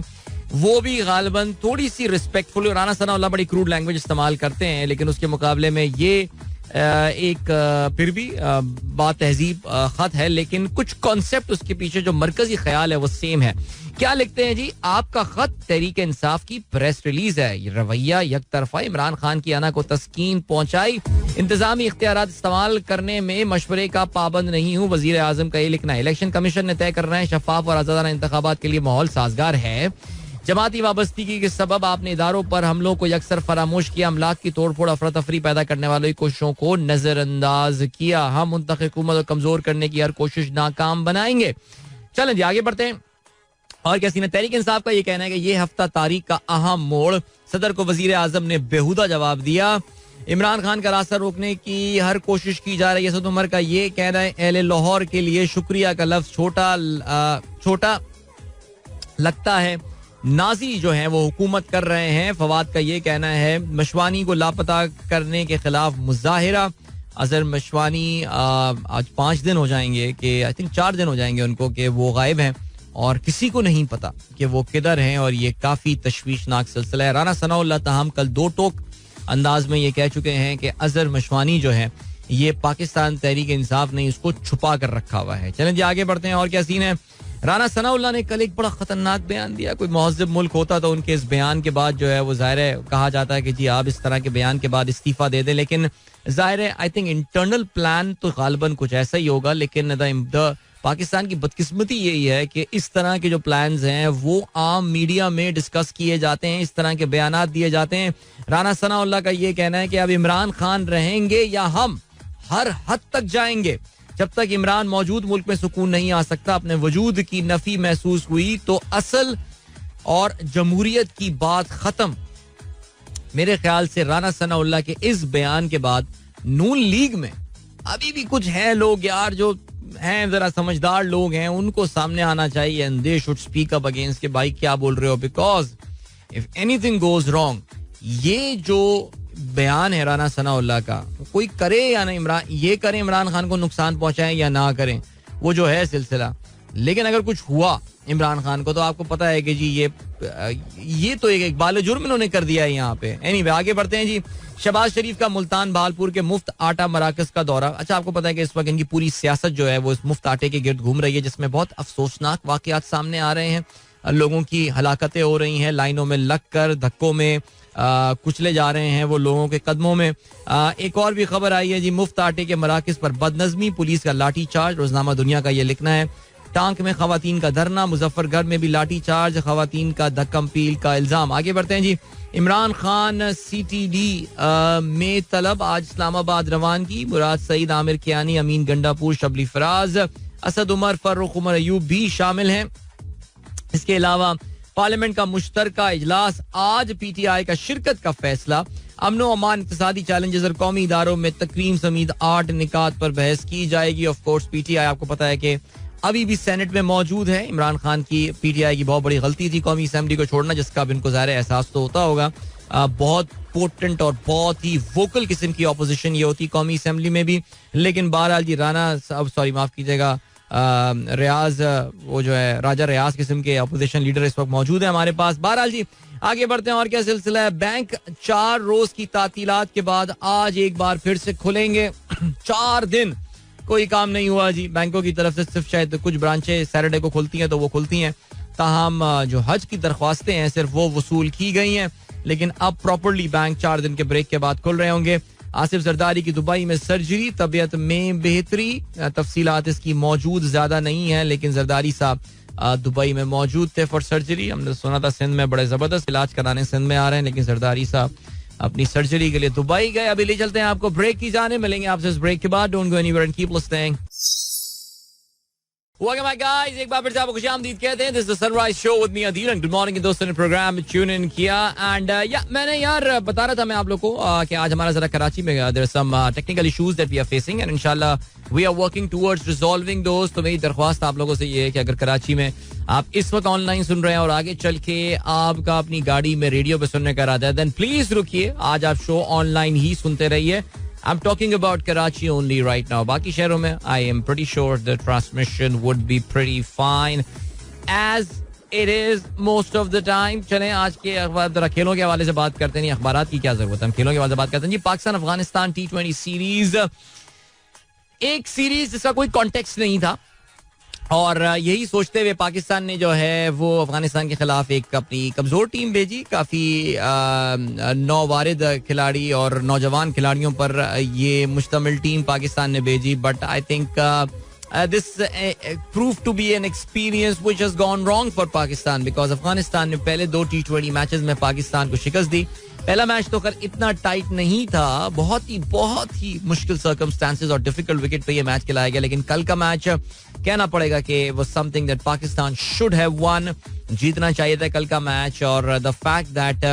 वो भी गालिबन थोड़ी सी रिस्पेक्टफुल. राना सनाउल्लाह बड़ी क्रूड लैंग्वेज इस्तेमाल करते हैं, लेकिन उसके मुकाबले में ये एक फिर भी बात तहजीब खत है. लेकिन कुछ कॉन्सेप्ट उसके पीछे जो मरकजी ख्याल है वो सेम है. क्या लिखते हैं जी? आपका खत तहरीक इंसाफ की प्रेस रिलीज है. ये रवैया एक तरफा, इमरान खान की आना को तस्कीन पहुंचाई, इंतजामी इख्तियारात इस्तेमाल करने में मशवरे का पाबंद नहीं हूँ. वजीर आजम का ये लिखना है. इलेक्शन कमीशन ने तय करना है शफाफ और आजादाना इंतखाबात के लिए माहौल साजगार है. जमाती वाबस्तगी के सबब आपने इदारों पर हमलों को यकसर फरामोश किया. अमलाक की तोड़ फोड़ अफरा तफरी पैदा करने वालों की कोशिशों को नजरअंदाज किया. हम मुंतखब हुकूमत को कमजोर करने की हर कोशिश नाकाम बनाएंगे. चलें जी, आगे बढ़ते हैं. और क्या सीन है? तहरीक इंसाफ का ये कहना है कि ये हफ्ता तारीख का अहम मोड़. सदर को वजीर आजम ने बेहुदा जवाब दिया. इमरान खान का रास्ता रोकने की हर कोशिश की जा रही है. असद उमर का ये कहना है अहले लाहौर के लिए शुक्रिया का लफ्ज छोटा लगता है. नाजी जो है वो हुकूमत कर रहे हैं. फवाद का ये कहना है मशवानी को लापता करने के खिलाफ मुजाहिरा. अजहर मशवानी आज 5 दिन हो जाएंगे कि आई थिंक 4 दिन हो जाएंगे उनको कि वो गायब हैं और किसी को नहीं पता कि वो किधर हैं. और ये काफी तशवीशनाक सिलसिला है. राना सनाउल्लाह ताहम कल 2 टोक अंदाज में ये कह चुके हैं कि अजहर मशवानी जो है ये पाकिस्तान तहरीक इंसाफ ने इसको छुपा कर रखा हुआ है. चलें जी, आगे बढ़ते हैं. और क्या सीन है? राना सनाउल्लाह ने कल एक बड़ा खतरनाक बयान दिया. कोई महज़ब मुल्क होता तो उनके इस बयान के बाद जो है वो जाहिर है कहा जाता है कि जी आप इस तरह के बयान के बाद इस्तीफा दे दें. लेकिन जाहिर है आई थिंक इंटरनल प्लान तो गालिबन कुछ ऐसा ही होगा. लेकिन द पाकिस्तान की बदकिस्मती यही है कि इस तरह के जो प्लान्स हैं वो आम मीडिया में डिस्कस किए जाते हैं, इस तरह के बयानात दिए जाते हैं. राना सनाउल्लाह का ये कहना है कि अब इमरान खान रहेंगे या हम हर हद तक जाएंगे. जब तक इमरान मौजूद मुल्क में सुकून नहीं आ सकता. अपने वजूद की नफी महसूस हुई तो असल और जमहूरियत की बात खत्म. मेरे ख्याल से राना सनाउल्लाह के इस बयान के बाद नून लीग में अभी भी कुछ है लोग यार जो हैं जरा समझदार लोग हैं, उनको सामने आना चाहिए and they should speak up against के भाई क्या बोल रहे हो. Because if anything goes wrong, ये जो बयान है राना सनाउल्लाह का, कोई करे या ना ये करें इमरान खान को नुकसान पहुंचाएं या ना करें, वो जो है सिलसिला. लेकिन अगर कुछ हुआ इमरान खान को तो आपको पता है कि जी ये तो एक बाल जुर्म इन्होंने कर दिया है यहाँ पे. एनीवे, आगे बढ़ते हैं जी. शहबाज शरीफ का मुल्तान भालपुर के मुफ्त आटा मराकज का दौरा. अच्छा, आपको पता है कि इस वक्त इनकी पूरी सियासत जो है वो इस मुफ्त आटे के गिर्द घूम रही है, जिसमें बहुत अफसोसनाक वाकयात सामने आ रहे हैं. लोगों की हलाकतें हो रही हैं, लाइनों में लग कर धक्कों में कुचले जा रहे हैं वो लोगों के कदमों में. एक और भी खबर आई है जी, मुफ्त आटे के मराकज पर बदनजमी, पुलिस का लाठी चार्ज. रोजनामा दुनिया का ये लिखना है. टांक में खवातीन का धरना, मुजफ्फरगढ़ में भी लाठी चार्ज, खवातीन का धक्कम पील का इल्जाम. आगे बढ़ते हैं जी. इमरान खान CTD में तलब, आज इस्लामाबाद रवान की. मुराद सईद, आमिर कियानी, अमीन गंडापुर, शबली फराज, असद उमर, फर्रुख उमर अयूब भी शामिल हैं. इसके अलावा पार्लियामेंट का मुश्तरका इजलास आज, PTI का शिरकत का फैसला. अमन व अमान, इक्तिसादी चैलेंजेस और कौमी इदारों में तकरीम समेत 8 निकात पर बहस की जाएगी. ऑफ कोर्स PTI आपको पता है कि अभी भी सेनेट में मौजूद है. इमरान खान की PTI की बहुत बड़ी गलती थी कौमी असेंबली को छोड़ना, जिसका अब इनको ज़ाहिर एहसास तो होता होगा. बहुत पोटेंट और बहुत ही वोकल किस्म की ऑपोजिशन ये होती कौमी असेंबली में भी. लेकिन बहरहाल जी माफ कीजिएगा, रियाज वो जो है राजा रियाज किस्म के अपोजिशन लीडर इस वक्त मौजूद है हमारे पास. बहरहाल जी, आगे बढ़ते हैं. और क्या सिलसिला है? बैंक 4 रोज की तातीलात के बाद आज एक बार फिर से खुलेंगे. 4 दिन कोई काम नहीं हुआ जी बैंकों की तरफ से. सिर्फ शायद कुछ ब्रांचें सैटरडे को खुलती हैं तो वो खुलती हैं. ताहम जो हज की दरख्वास्तें हैं सिर्फ वो वसूल की गई हैं. लेकिन अब प्रॉपर्ली बैंक 4 दिन के ब्रेक के बाद खुल रहे होंगे. आसिफ जरदारी की दुबई में सर्जरी, तबीयत में बेहतरी. तफसीलात इसकी मौजूद ज्यादा नहीं है, लेकिन जरदारी साहब दुबई में मौजूद थे फॉर सर्जरी. हमने सुना था सिंध में बड़े जबरदस्त इलाज कराने सिंध में आ रहे हैं, लेकिन जरदारी साहब अपनी सर्जरी के लिए दुबई गए. अभी ले चलते हैं आपको ब्रेक की जाने. मिलेंगे आपसे इस ब्रेक के बाद. Don't go anywhere and keep listening. Welcome back, guys. एक बार फिर से आपको खुशामदीद कहते हैं. This is the Sunrise Show with me Adil and good morning के दोस्तों ने प्रोग्राम में ट्यून इन किया and मैंने यार बता रहा था मैं आप लोग को कि आज हमारा जरा कराची में there are some technical issues that we are facing and inshallah we are working towards resolving those. तो मेरी दरख्वास्त आप लोगों से ये है कि अगर कराची में आप इस वक्त ऑनलाइन सुन रहे हैं और आगे चल के आपका अपनी गाड़ी में रेडियो पे सुनने का इरादा है then प्लीज रुकिए. आज आप शो ऑनलाइन ही सुनते रहिए. I'm talking about Karachi only right now. बाकी शहरों में I am pretty sure the transmission would be pretty fine as it is most of the time. चलें आज के अखबार खेलों के हवाले से बात करते हैं. नहीं अखबारात की क्या जरूरत है, हम खेलों के हवाले से बात करते हैं. जी पाकिस्तान अफगानिस्तान T20 सीरीज, एक सीरीज जिसका कोई कॉन्टेक्स्ट नहीं था और यही सोचते हुए पाकिस्तान ने जो है वो अफगानिस्तान के खिलाफ एक अपनी कमजोर टीम भेजी. काफी नौवारिद खिलाड़ी और नौजवान खिलाड़ियों पर ये मुश्तमिल टीम पाकिस्तान ने भेजी. But I think this prove to be an experience which has gone wrong for Pakistan because Afghanistan ने पहले 2 T20 मैचेस में पाकिस्तान को शिकस्त दी. पहला मैच तो खैर इतना टाइट नहीं था, बहुत ही मुश्किल सर्कमस्टांसेस और डिफिकल्ट विकेट पे ये मैच खिलाया गया. लेकिन कल का मैच कहना पड़ेगा कि वो something that Pakistan should have one. जीतना चाहिए था कल का मैच और द फैक्ट दैट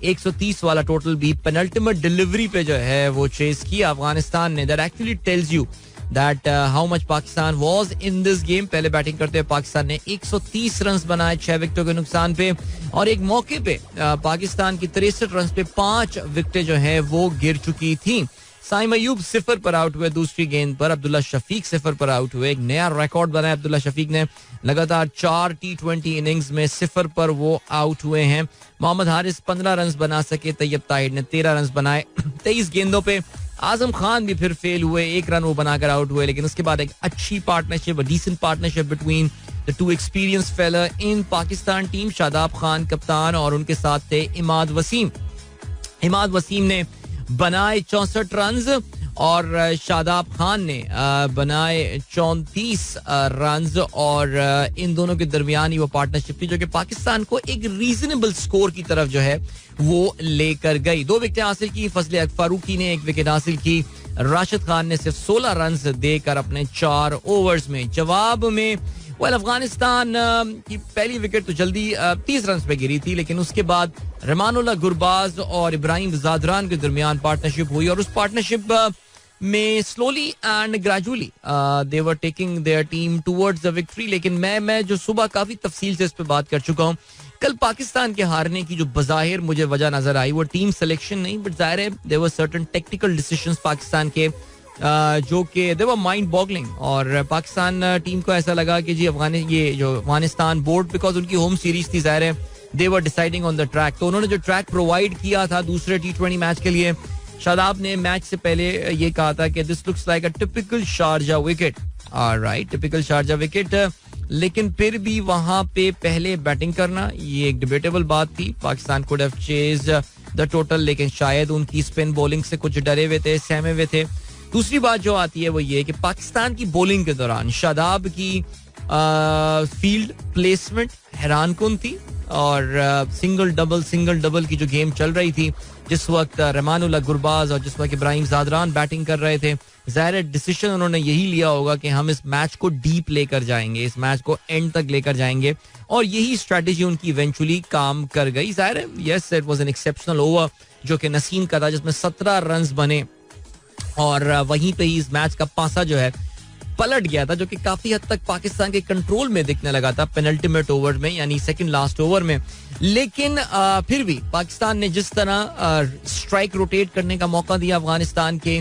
130 वाला टोटल भी पेनल्टीमेट डिलीवरी पे जो है वो चेस किया अफगानिस्तान ने. That actually tells you that how much Pakistan was in this game. पहले बैटिंग करते हुए पाकिस्तान ने 130 रन बनाए 6 विकेटों के नुकसान पे और एक मौके पे पाकिस्तान की 63 रन पे 5 विकेटें जो है वो गिर चुकी थी. साइम अयूब 0 पर आउट हुए दूसरी गेंद पर. अब्दुल्ला शफीक 0 पर आउट हुए. एक नया रिकॉर्ड बनाया अब्दुल्ला शफीक ने. लगातार 4 T20 इनिंग्स में 0 पर वो आउट हुए हैं. मोहम्मद हारिस 15 रन बना सके. तैयब ताहिर ने 13 रन बनाए 23 गेंदों पे. आजम खान भी फिर फेल हुए, 1 रन वो बनाकर आउट हुए. लेकिन उसके बाद एक अच्छी partnership, decent partnership between the 2 experience feller in Pakistan team. Shadab Khan कप्तान और उनके साथ थे इमाद वसीम. इमाद वसीम ने बनाए 64 रन और शादाब खान ने बनाए 34 रन और इन दोनों के दरमियान ही वो पार्टनरशिप थी जो कि पाकिस्तान को एक रीजनेबल स्कोर की तरफ जो है वो लेकर गई. 2 विकेटें हासिल की फजले फारूकी ने, 1 विकेट हासिल की. राशिद खान ने सिर्फ 16 रन देकर अपने 4 ओवर्स में. जवाब में अफगानिस्तान की पहली विकेट तो जल्दी 30 रन पे गिरी थी लेकिन उसके बाद रहमानुल्लाह गुरबाज और इब्राहिम ज़ादरान के दरमियान पार्टनरशिप हुई और उस पार्टनरशिप में slowly and gradually they were taking their team towards the victory. लेकिन मैं जो सुबह काफी तफसील से इस पे बात कर चुका हूँ. कल पाकिस्तान के हारने की जो बज़ाहिर मुझे वजह नजर आई वो टीम सिलेक्शन नहीं, बट जाहिर है there were certain technical decisions Pakistan के जो कि दे वर माइंड बॉगलिंग. और पाकिस्तान टीम को ऐसा लगा कि जी अफगानिस्तान बोर्ड बिकॉज उनकी होम सीरीज थी, जाहिर है दे वर डिसाइडिंग ऑन द ट्रैक. तो उन्होंने जो ट्रैक प्रोवाइड किया था दूसरे T20 मैच के लिए, शादाब ने मैच से पहले ये कहा था कि this looks like a typical Sharjah wicket. Alright, typical Sharjah wicket. लेकिन फिर भी वहां पे पहले बैटिंग करना ये एक डिबेटेबल बात थी. Pakistan could have chased the total लेकिन शायद उनकी स्पिन बॉलिंग से कुछ डरे हुए थे, सहमे हुए थे. दूसरी बात जो आती है वो ये कि पाकिस्तान की बॉलिंग के दौरान शादाब की फील्ड प्लेसमेंट हैरानकुन थी और सिंगल डबल की जो गेम चल रही थी जिस वक्त रहमानुल्लाह गुरबाज और जिस वक्त इब्राहिम ज़ादरान बैटिंग कर रहे थे, ज़ाहिर डिसीजन उन्होंने यही लिया होगा कि हम इस मैच को डीप लेकर जाएंगे, इस मैच को एंड तक लेकर जाएंगे और यही स्ट्रेटेजी उनकी इवेंचुअली काम कर गई. ज़ाहिर है yes it was an exceptional over जो कि नसीम का था जिसमें 17 रन बने और वहीं पे ही इस मैच का पासा जो है पलट गया था जो कि काफी हद तक पाकिस्तान के कंट्रोल में दिखने लगा था पेनल्टीमेट ओवर में यानी सेकंड लास्ट ओवर में. लेकिन फिर भी पाकिस्तान ने जिस तरह स्ट्राइक रोटेट करने का मौका दिया अफगानिस्तान के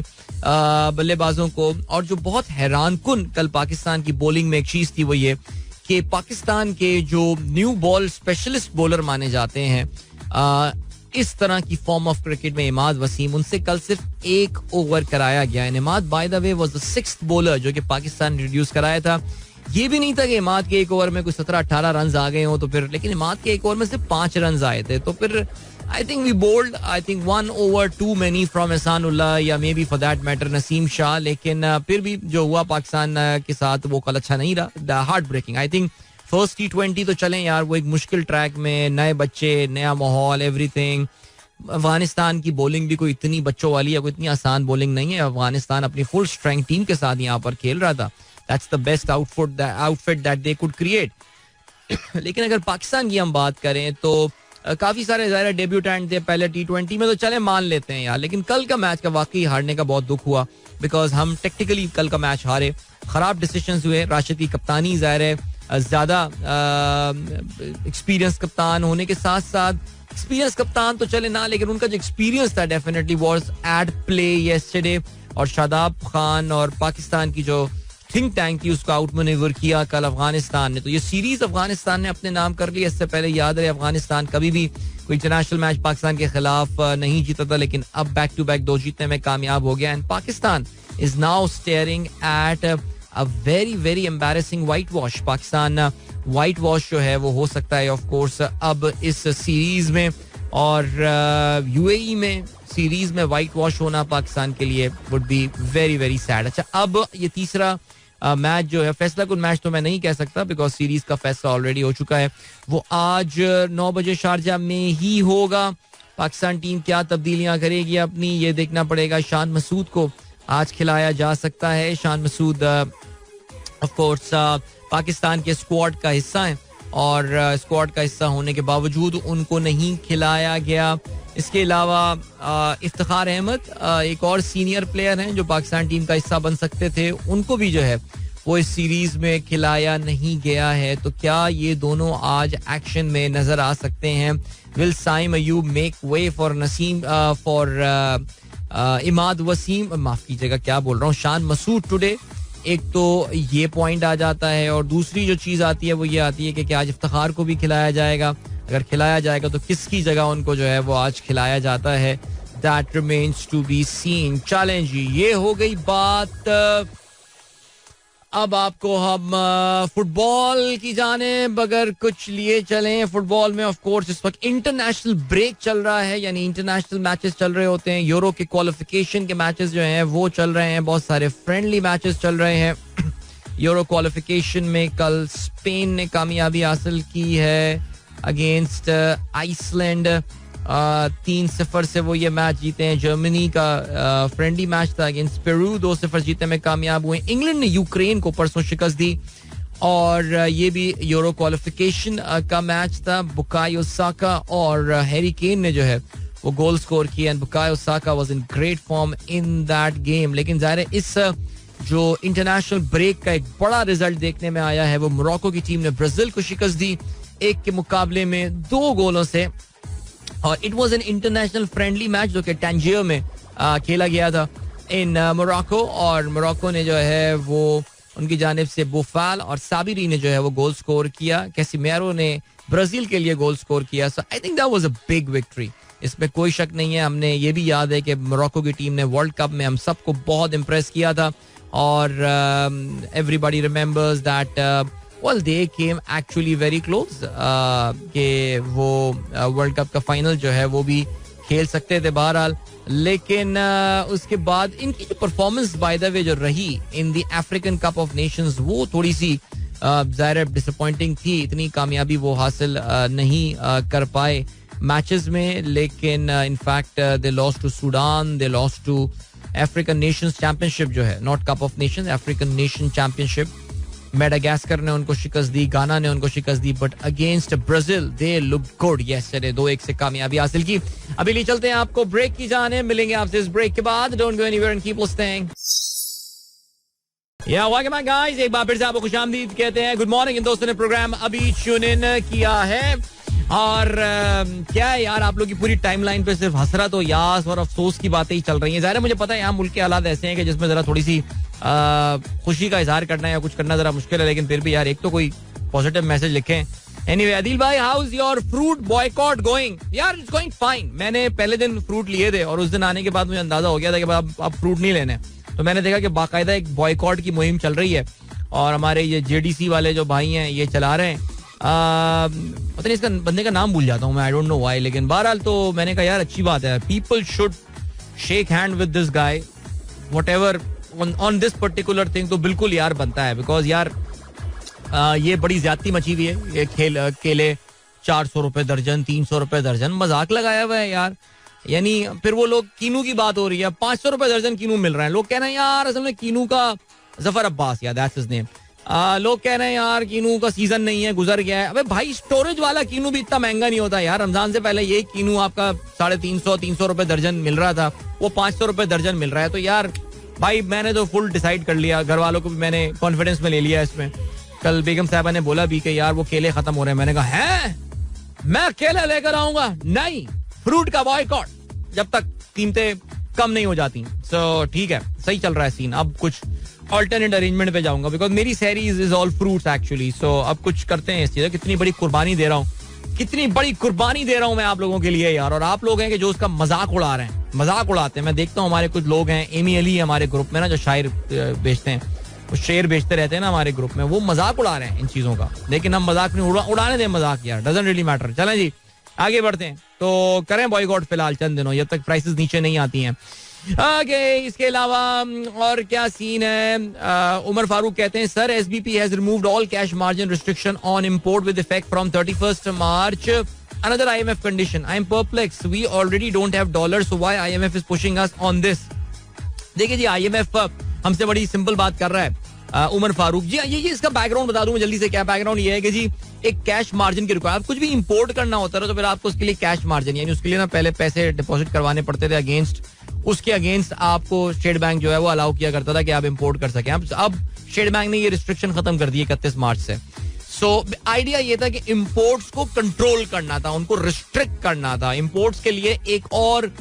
बल्लेबाजों को और जो बहुत हैरानकुन कल पाकिस्तान की बॉलिंग में एक चीज थी वो ये कि पाकिस्तान के जो न्यू बॉल स्पेशलिस्ट बॉलर माने जाते हैं इस तरह की फॉर्म ऑफ क्रिकेट में इमाद वसीम, उनसे कल सिर्फ 1 ओवर कराया गया. Imad by the way was the 6th bowler जो कि पाकिस्तान ने रिड्यूस कराया था. ये भी नहीं था कि इमाद के 1 ओवर में कोई 17-18 रन आ गए हों तो फिर, लेकिन इमाद के 1 ओवर में सिर्फ 5 रन आए थे. तो फिर I think we bowled, I think 1 over too many from Ehsanullah या maybe for that matter Naseem Shah. लेकिन फिर भी जो हुआ पाकिस्तान के साथ वो कल अच्छा नहीं रहा, heart breaking. I think first T20 तो चलें यार, वो एक मुश्किल ट्रैक में, नए बच्चे, नया माहौल, एवरीथिंग. अफगानिस्तान की बॉलिंग भी कोई इतनी बच्चों वाली या कोई इतनी आसान बॉलिंग नहीं है. अफगानिस्तान अपनी फुल स्ट्रेंथ टीम के साथ यहाँ पर खेल रहा था. That's the best outfit that they could create. लेकिन अगर पाकिस्तान की हम बात करें तो काफी सारे ज़ाहिर डेब्यूटेंट थे पहले T20 में, तो चले मान लेते हैं यार. लेकिन कल का मैच का वाकई हारने का बहुत दुख हुआ, बिकॉज हम टेक्निकली कल का मैच हारे. खराब डिसीजंस हुए. राशिद की कप्तानी ज़ाहिर है ज्यादा एक्सपीरियंस कप्तान होने के साथ साथ, एक्सपीरियंस कप्तान तो चले ना, लेकिन उनका जो एक्सपीरियंस था definitely was at play yesterday. और शादाब खान और पाकिस्तान की जो थिंक टैंक थी उसको आउट मैनेवर किया कल अफगानिस्तान ने. तो ये सीरीज अफगानिस्तान ने अपने नाम कर ली. इससे पहले याद रहे अफगानिस्तान कभी भी कोई इंटरनेशनल मैच पाकिस्तान के खिलाफ नहीं जीता था, लेकिन अब बैक टू बैक 2 जीतने में कामयाब हो गया. And Pakistan is now staring at a very very embarrassing white wash. Pakistan white wash जो है वो हो सकता है ऑफ कोर्स अब इस सीरीज में, और यूएई में सीरीज में व्हाइट वॉश होना पाकिस्तान के लिए would be very very sad. अच्छा, अब ये तीसरा मैच जो है, फैसला कुन मैच तो मैं नहीं कह सकता बिकॉज सीरीज का फैसला ऑलरेडी हो चुका है. वो आज 9 बजे शारजा में ही होगा. पाकिस्तान टीम क्या तब्दीलियां करेगी अपनी, ये देखना पड़ेगा. शान मसूद को आज खिलाया जा सकता है. शान मसूद ऑफ कोर्स पाकिस्तान के स्क्वाड का हिस्सा है, और स्क्वाड का हिस्सा होने के बावजूद उनको नहीं खिलाया गया. इसके अलावा इफ्तिखार अहमद एक और सीनियर प्लेयर हैं जो पाकिस्तान टीम का हिस्सा बन सकते थे, उनको भी जो है वो इस सीरीज में खिलाया नहीं गया है. तो क्या ये दोनों आज एक्शन में नजर आ सकते हैं? Will Saim Ayub make way for Naseem for Imad Wasim, माफ कीजिएगा क्या बोल रहा हूँ, शान मसूद टुडे? एक तो ये पॉइंट आ जाता है, और दूसरी जो चीज आती है वो ये आती है कि क्या आज इफ्तिखार को भी खिलाया जाएगा? अगर खिलाया जाएगा तो किसकी जगह उनको जो है वो आज खिलाया जाता है? That remains to be seen. Challenge ये हो गई बात. अब आपको हम फुटबॉल की जानिब अगर कुछ लिए चलें. फुटबॉल में ऑफ कोर्स इस वक्त इंटरनेशनल ब्रेक चल रहा है, यानी इंटरनेशनल मैचेस चल रहे होते हैं. यूरो के क्वालिफिकेशन के मैचेस जो हैं वो चल रहे हैं, बहुत सारे फ्रेंडली मैचेस चल रहे हैं. यूरो क्वालिफिकेशन में कल स्पेन ने कामयाबी हासिल की है अगेंस्ट आइसलैंड. 3-0 से वो ये मैच जीते हैं. जर्मनी का फ्रेंडली मैच था अगेंस्ट पेरू, 2-0 जीतने में कामयाब हुए. इंग्लैंड ने यूक्रेन को परसों शिकस्त दी, और ये भी यूरो क्वालिफिकेशन का मैच था. बुकायो साका और हैरी केन ने जो है वो गोल स्कोर किया, and Bukayo Saka was in great form in that game. लेकिन जाहिर है इस जो इंटरनेशनल ब्रेक का एक बड़ा रिजल्ट देखने में आया है वो मोरक्को की टीम ने ब्राजील को शिकस्त दी 1 के मुकाबले में 2 गोलों से. और it was an international friendly match जो कि टैंजियर में खेला गया था इन मोरक्को, और मोरक्को ने जो है वो उनकी जानिब से बोफाल और साबिरी ने जो है वो गोल स्कोर किया. कैसिमेरो ने ब्राजील के लिए गोल स्कोर किया. So I think that was a big victory, इसमें कोई शक नहीं है. हमने ये भी याद है कि मोरक्को की टीम ने वर्ल्ड कप में हम सबको बहुत इम्प्रेस किया था, और everybody remembers that well they came actually very close कि वो वर्ल्ड कप का फाइनल जो है वो भी खेल सकते थे बहरहाल. लेकिन उसके बाद इनकी जो परफॉर्मेंस बाय द वे जो रही in the African cup of Nations वो थोड़ी सी ज़ाहिर डिसअपॉइंटिंग थी. इतनी कामयाबी वो हासिल नहीं कर पाए मैचेस में. लेकिन in fact they lost to Sudan, they lost to African Nations championship जो है, not cup of Nations, African nation championship. Madagascar ने उनको शिकस्त दी, गाना ने उनको शिकस्त दी, but against Brazil they look good. Yesterday 2-1 से कामयाबी हासिल की. अभी ले चलते हैं आपको ब्रेक की जाने. मिलेंगे आपसे इस ब्रेक के बाद. Don't go anywhere and keep listening. या वेलकम बैक गाइस, एक बार फिर से आपको खुशामदीद कहते हैं. Good morning. इन दोस्तों ने प्रोग्राम अभी ट्यून इन किया है, और क्या है यार, आप लोग की पूरी टाइमलाइन पे सिर्फ हसरत और यास और अफसोस की बातें ही चल रही हैं. ज़ाहिर है मुझे पता है यहाँ मुल्क के हालात ऐसे हैं कि जिसमें जरा थोड़ी सी खुशी का इजहार करना या कुछ करना जरा मुश्किल है, लेकिन फिर भी यार एक तो कोई पॉजिटिव मैसेज लिखें. एनीवे, आदिल भाई, how is your fruit boycott going? यार इट्स गोइंग फाइन. मैंने पहले दिन फ्रूट लिए थे, और उस दिन आने के बाद मुझे अंदाजा हो गया था कि अब फ्रूट नहीं लेने. तो मैंने देखा कि बाकायदा एक बॉयकॉट की मुहिम चल रही है, और हमारे ये जेडीसी वाले जो भाई हैं ये चला रहे हैं. पता नहीं इसका बंदे का नाम भूल जाता हूँ मैं, आई डोंट नो व्हाई. लेकिन बहरहाल तो मैंने कहा यार अच्छी बात है, people should shake hand with this guy whatever on this particular thing. तो बिल्कुल यार बनता है, बिकॉज यार ये बड़ी ज्यादती मची हुई है. ये केले 400 रुपए दर्जन, 300 रुपए दर्जन, मजाक लगाया हुआ है यार. यानी फिर वो लोग कीनू की बात हो रही है, 500 रुपए दर्जन कीनू मिल रहा है. लोग कह रहे हैं यार असल में कीनू का जफर अब्बास, या दैट्स हिज नेम. लोग कह रहे हैं यार कीनू का सीजन नहीं है, गुजर गया है. अबे भाई स्टोरेज वाला कीनू भी इतना महंगा नहीं होता यार. रमजान से पहले ये कीनू आपका 350 रुपए दर्जन मिल रहा था, वो 500 रुपए दर्जन मिल रहा है. तो यार भाई मैंने तो फुल डिसाइड कर लिया, घर वालों को भी मैंने कॉन्फिडेंस में ले लिया इसमें. कल बेगम साहबा ने बोला भी कि यार वो केले खत्म हो रहे हैं. मैंने कहा है मैं केले लेकर आऊंगा, नहीं, फ्रूट का बॉयकॉट जब तक कीमतें कम नहीं हो जाती. सो ठीक है, सही चल रहा है सीन. अब कुछ ऑल्टरनेट अरेंजमेंट पे जाऊंगा बिकॉज मेरी सैरी इज ऑल फ्रूट्स एक्चुअली. सो अब कुछ करते हैं इस चीज. कितनी बड़ी कुर्बानी दे रहा हूँ, कितनी बड़ी कुर्बानी दे रहा हूँ मैं आप लोगों के लिए यार. और आप लोग हैं कि जो उसका मजाक उड़ा रहे हैं, मजाक उड़ाते हैं. मैं देखता हूँ हमारे कुछ लोग हैं, एमी अली हमारे ग्रुप में ना, जो शायर बेचते हैं, वो शेर बेचते रहते हैं ना हमारे ग्रुप में, वो मजाक उड़ा रहे हैं इन चीजों का. लेकिन हम मजाक नहीं उड़ाने दें मजाक यार, डजंट रियली मैटर. चलें जी आगे बढ़ते हैं. तो करें बॉयकॉट फिलहाल चंद दिनों, जब तक प्राइसेस नीचे नहीं आती हैं. आगे इसके अलावा और क्या सीन है. उमर फारूक कहते हैं sir SBP has removed all cash margin restriction on import with effect from 31st March. Another IMF condition. I am perplexed. We already don't have dollars, so why IMF is pushing us on this? देखिए जी IMF हमसे बड़ी simple बात कर रहा है. उमर फारूक जी, ये इसका background बता दूं मैं जल्दी से. क्या बैकग्राउंड ये है कि जी एक कैश मार्जिन की रिक्वायरमेंट, कुछ भी इंपोर्ट करना होता है तो फिर आपको उसके लिए कैश मार्जिन, यानी उसके लिए ना पहले पैसे डिपॉजिट करवाने पड़ते थे अगेंस्ट, उसके अगेंस्ट आपको स्टेट बैंक जो है वो अलाउ किया करता था कि आप इंपोर्ट कर सकें. अब स्टेट बैंक ने ये रिस्ट्रिक्शन खत्म कर दी 31 मार्च से. सो आइडिया ये था कि इंपोर्ट्स को कंट्रोल करना था, उनको रिस्ट्रिक्ट करना था. इंपोर्ट्स के लिए एक और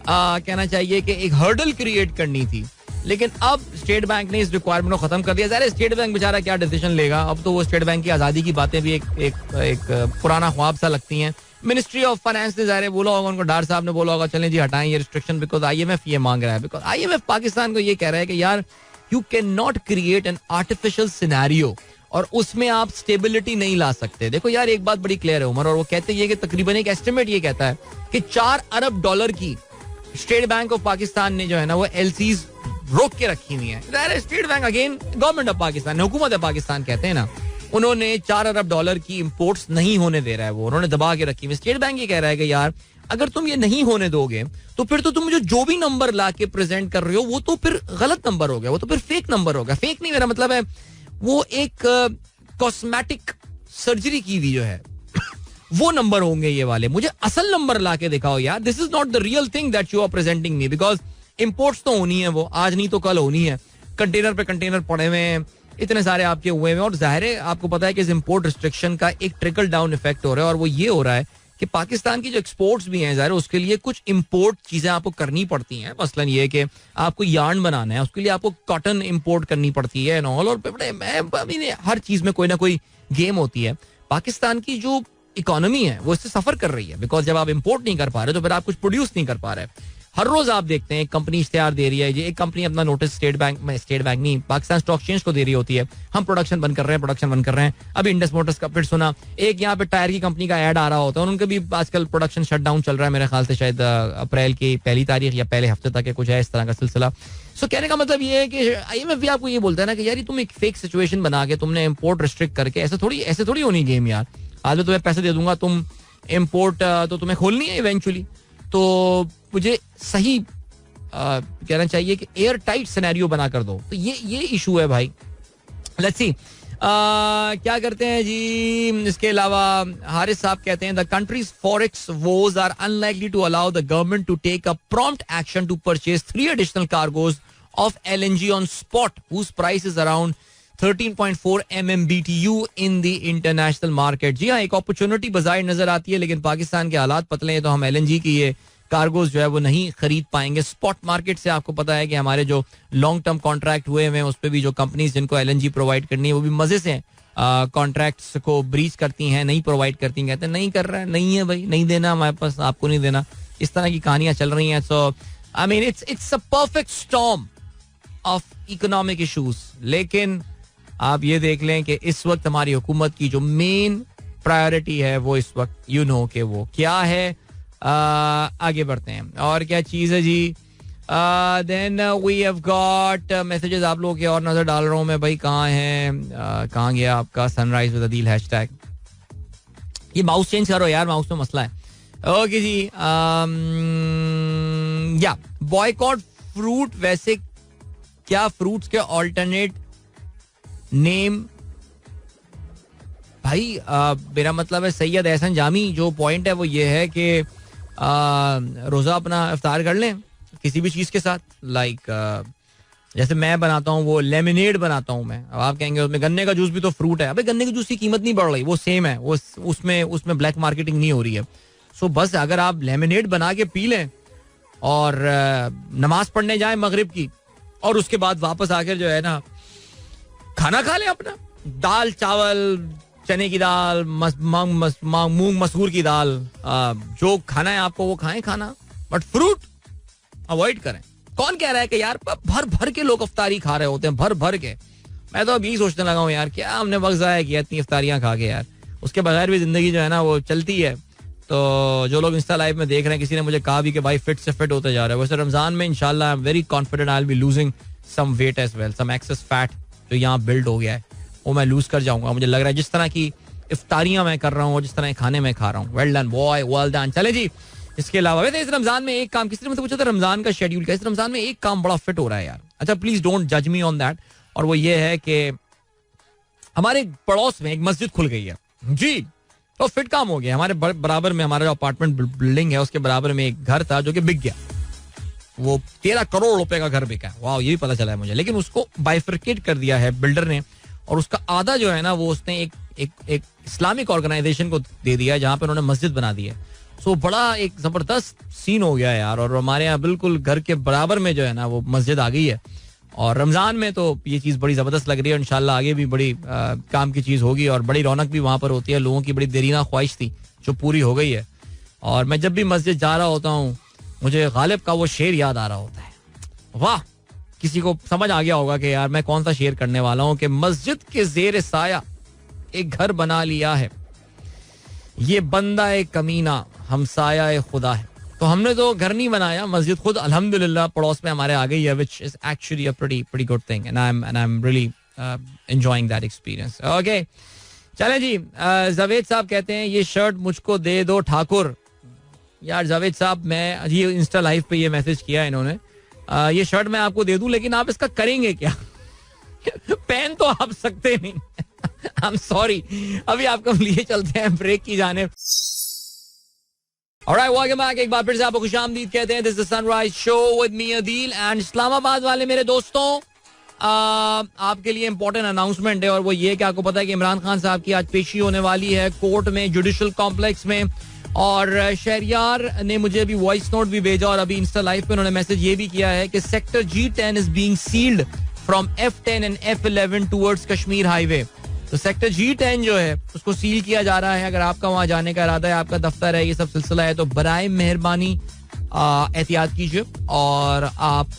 कहना चाहिए कि एक हर्डल क्रिएट करनी थी. लेकिन अब स्टेट बैंक ने इस रिक्वायरमेंट को खत्म कर दिया. ज़ाहिर स्टेट बैंक बेचारा क्या डिसीजन लेगा. अब तो वो स्टेट बैंक की आजादी की बातें भी एक पुराना ख्वाब सा लगती हैं. मिनिस्ट्री ऑफ फाइनेंस ने ज़ाहिर बोला होगा, उनको डार साहब ने बोला होगा चलें जी हटाएं ये रिस्ट्रिक्शन, बिकॉज आईएमएफ ये मांग रहा है. बिकॉज आईएमएफ पाकिस्तान को ये कह रहा है कि यार you can not create an artificial scenario और उसमें आप स्टेबिलिटी नहीं ला सकते. देखो यार एक बात बड़ी क्लियर है उमर, और वो कहते हैं कि तकरीबन एक एस्टिमेट ये कहता है कि $4 अरब की स्टेट बैंक ऑफ पाकिस्तान ने जो है ना वो एलसीज रोक के रखी हुई है. State bank again government of Pakistan, हुकूमत है पाकिस्तान कहते हैं ना, उन्होंने $4 अरब की इंपोर्ट्स नहीं होने दे रहा है, वो उन्होंने दबा के रखी हुई. स्टेट बैंक ये कह रहा है कि यार अगर तुम ये नहीं होने दोगे तो फिर तो तुम जो भी नंबर ला के प्रेजेंट कर रहे हो वो तो फिर गलत नंबर हो गया, वो तो फिर फेक नंबर हो गया. फेक नहीं, मेरा मतलब है वो एक कॉस्मेटिक सर्जरी की हुई जो है वो नंबर होंगे ये वाले. मुझे असल नंबर ला के दिखाओ यार. This is not the real thing that you are presenting me, because imports तो होनी है, वो आज नहीं तो कल होनी है. कंटेनर पे कंटेनर पड़े हुए हैं, इतने सारे आपके हुए हैं. और जाहिर है आपको पता है कि इस इंपोर्ट रिस्ट्रिक्शन का एक ट्रिकल डाउन इफेक्ट हो रहा है, और वो ये हो रहा है कि पाकिस्तान की जो एक्सपोर्ट्स भी हैं जाहिर है उसके लिए कुछ इंपोर्ट चीजें आपको करनी पड़ती हैं. मसलन ये कि आपको यार्न बनाना है, उसके लिए आपको कॉटन इंपोर्ट करनी पड़ती है एंड ऑल. और हर चीज में कोई ना कोई गेम होती है. पाकिस्तान की जो इकोनॉमी है वो इससे सफर कर रही है, बिकॉज जब आप इंपोर्ट नहीं कर पा रहे तो फिर आप कुछ प्रोड्यूस नहीं कर पा रहे. हर रोज आप देखते हैं एक कंपनी इश्तेहार दे रही है, ये एक कंपनी अपना नोटिस स्टेट बैंक नहीं पाकिस्तान स्टॉक एक्सचेंज को दे रही होती है, हम प्रोडक्शन बंद कर रहे हैं. अभी इंडस मोटर्स का फिर सुना, एक यहाँ पे टायर की कंपनी का ऐड आ रहा होता है, उनका भी आजकल प्रोडक्शन शट डाउन चल रहा है मेरे ख्याल से शायद अप्रैल की पहली तारीख या पहले हफ्ते तक कुछ है इस तरह का सिलसिला. सो कहने का मतलब ये है कि आईएमएफ भी आपको ये बोलता है ना कि यार तुम एक फेक सिचुएशन बना के तुमने इंपोर्ट रिस्ट्रिक्ट करके, ऐसे थोड़ी होनी गेम यार. आज मैं तुम्हें पैसे दे दूंगा, तुम इंपोर्ट तो तुम्हें खोलनी है इवेंचुअली. तो मुझे सही कहना चाहिए कि एयर टाइट सिनेरियो बना कर दो. तो ये इशू है भाई. लेट्स सी क्या करते हैं जी. इसके अलावा हारिस साहब कहते हैं the countries forex woes are unlikely to allow the government to take a prompt action to purchase 3 additional cargoes of LNG on spot whose price is around 13.4 MMBTU in the international market. जी हाँ, एक opportunity बाजार नजर आती है, लेकिन पाकिस्तान के हालात पतले हैं तो हम एलएनजी की ये कार्गोज जो है वो नहीं खरीद पाएंगे. स्पॉट मार्केट से आपको पता है कि हमारे जो लॉन्ग टर्म कॉन्ट्रैक्ट हुए हैं उस पर भी जो कंपनीज जिनको एलएनजी प्रोवाइड करनी है वो भी मजे से कॉन्ट्रैक्ट्स को ब्रीच करती हैं, नहीं प्रोवाइड करती हैं. कहते हैं नहीं कर रहा है, नहीं है भाई, नहीं देना हमारे पास, आपको नहीं देना. इस तरह की कहानियां चल रही हैं. So I mean it's a perfect storm of economic issues. लेकिन आप ये देख लें कि इस वक्त हमारी हुकूमत की जो मेन प्रायोरिटी है वो इस वक्त कि वो क्या है. आगे बढ़ते हैं. और क्या चीज है जी. Then we have got messages आप लोगों के और नजर डाल रहा हूं मैं भाई. कहाँ है, कहाँ गया आपका सनराइज विद अदील हैशटैग. ये माउस चेंज करो यार, माउस में मसला है. ओके जी. या बॉयकॉट फ्रूट, वैसे क्या फ्रूट्स के ऑल्टरनेट नेम भाई, मेरा मतलब है सैयद एहसन जामी, जो पॉइंट है वो ये है कि रोज़ा अपना इफ्तार कर लें किसी भी चीज़ के साथ, लाइक जैसे मैं बनाता हूँ वो लेमनेड बनाता हूँ मैं. अब आप कहेंगे उसमें गन्ने का जूस भी तो फ्रूट है. अबे गन्ने के जूस की कीमत नहीं बढ़ रही, वो सेम है, वो उसमें ब्लैक मार्केटिंग नहीं हो रही है. सो बस अगर आप लेमनेड बना के पी लें और नमाज पढ़ने जाएं मगरिब की, और उसके बाद वापस आकर जो है ना खाना खा लें अपना, दाल चावल, चने की दाल, मूंग मसूर की दाल, जो खाना है आपको वो खाएं खाना, बट फ्रूट अवॉइड करें. कौन कह रहा है कि यार भर भर के लोग इफ्तारी खा रहे होते हैं, भर भर के. मैं तो अब यही सोचने लगा हूँ यार, क्या हमने वक्त ज़ाया किया इतनी इफ्तारियां खा के यार. उसके बगैर भी जिंदगी जो है ना वो चलती है. तो जो लोग इंस्टा लाइव में देख रहे हैं, किसी ने मुझे कहा भी कि भाई फिट से फिट होते जा रहा है. वैसे रमजान में इंशाल्लाह I am very confident I will be losing some weight as well, some excess fat जो यहाँ बिल्ड हो गया है वो मैं लूज कर जाऊंगा. मुझे लग रहा है जिस तरह की इफ्तारियां मैं कर रहा हूँ और जिस तरह के खाने मैं खा रहा हूँ. Well done boy, well done. चले जी. इसके अलावा वैसे इस रमजान में एक काम, किसी ने मुझसे पूछा था रमजान का शेड्यूल क्या, इस रमजान में एक काम बड़ा फिट हो रहा है यार. अच्छा प्लीज डोंट जज मी ऑन दैट. और वो ये है कि हमारे पड़ोस में एक मस्जिद खुल गई है जी. तो फिट काम हो गया. हमारे बराबर में हमारा जो अपार्टमेंट बिल्डिंग है उसके बराबर में एक घर था जो कि बिक गया. वो 13 करोड़ रुपए का घर बिका. वाह, ये भी पता चला है मुझे. लेकिन उसको बाइफरकेट कर दिया है बिल्डर ने, और उसका आधा जो है ना वो उसने एक इस्लामिक ऑर्गेनाइजेशन को दे दिया है जहां पर उन्होंने मस्जिद बना दी है. सो बड़ा एक जबरदस्त सीन हो गया है यार. और हमारे यहाँ बिल्कुल घर के बराबर में जो है ना वो मस्जिद आ गई है. और रमजान में तो ये चीज़ बड़ी ज़बरदस्त लग रही है. इंशाल्लाह आगे भी बड़ी काम की चीज़ होगी और बड़ी रौनक भी वहाँ पर होती है. लोगों की बड़ी देरीना ख्वाहिश थी जो पूरी हो गई है. और मैं जब भी मस्जिद जा रहा होता हूँ मुझे गालिब का वो शेर याद आ रहा होता है. वाह, किसी को समझ आ गया होगा कि यार मैं कौन सा शेर करने वाला हूँ कि मस्जिद के जेर साया एक घर बना लिया है, ये बंदा एक कमीना हमसाया ए खुदा है. तो हमने तो घर नहीं बनाया, मस्जिद खुद अल्हम्दुलिल्लाह पड़ोस में हमारे आ गई है, which is actually a pretty good thing and I am really enjoying that experience. Okay चलें जी. जावेद साहब कहते हैं ये शर्ट मुझको दे दो ठाकुर. यार जावेद साहब, मैं ये इंस्टा लाइव पे ये मैसेज किया है इन्होंने, ये शर्ट मैं आपको दे दूं लेकिन आप इसका करेंगे क्या? पहन तो आप सकते नहीं. I am sorry. अभी आपको लिए चलते हैं ब्रेक की जाने. Alright, welcome back. एक बार फिर से आपको खुशामदीद कहते हैं. This is the Sunrise Show with me Adeel and Islamabad वाले मेरे दोस्तों, आपके लिए इंपॉर्टेंट अनाउंसमेंट है और वो ये कि आपको पता है कि इमरान खान साहब की आज पेशी होने वाली है कोर्ट में, जुडिशल कॉम्प्लेक्स में. और शहरियार ने मुझे अभी वॉइस नोट भी भेजा और अभी इंस्टा लाइव पे उन्होंने मैसेज ये भी किया है कि sector G10 is being sealed from F10 and F11 towards Kashmir highway. तो सेक्टर G10 जो है उसको सील किया जा रहा है. अगर आपका वहां जाने का इरादा है, आपका दफ्तर है, ये सब सिलसिला है, तो बराए मेहरबानी एहतियात कीजिए और आप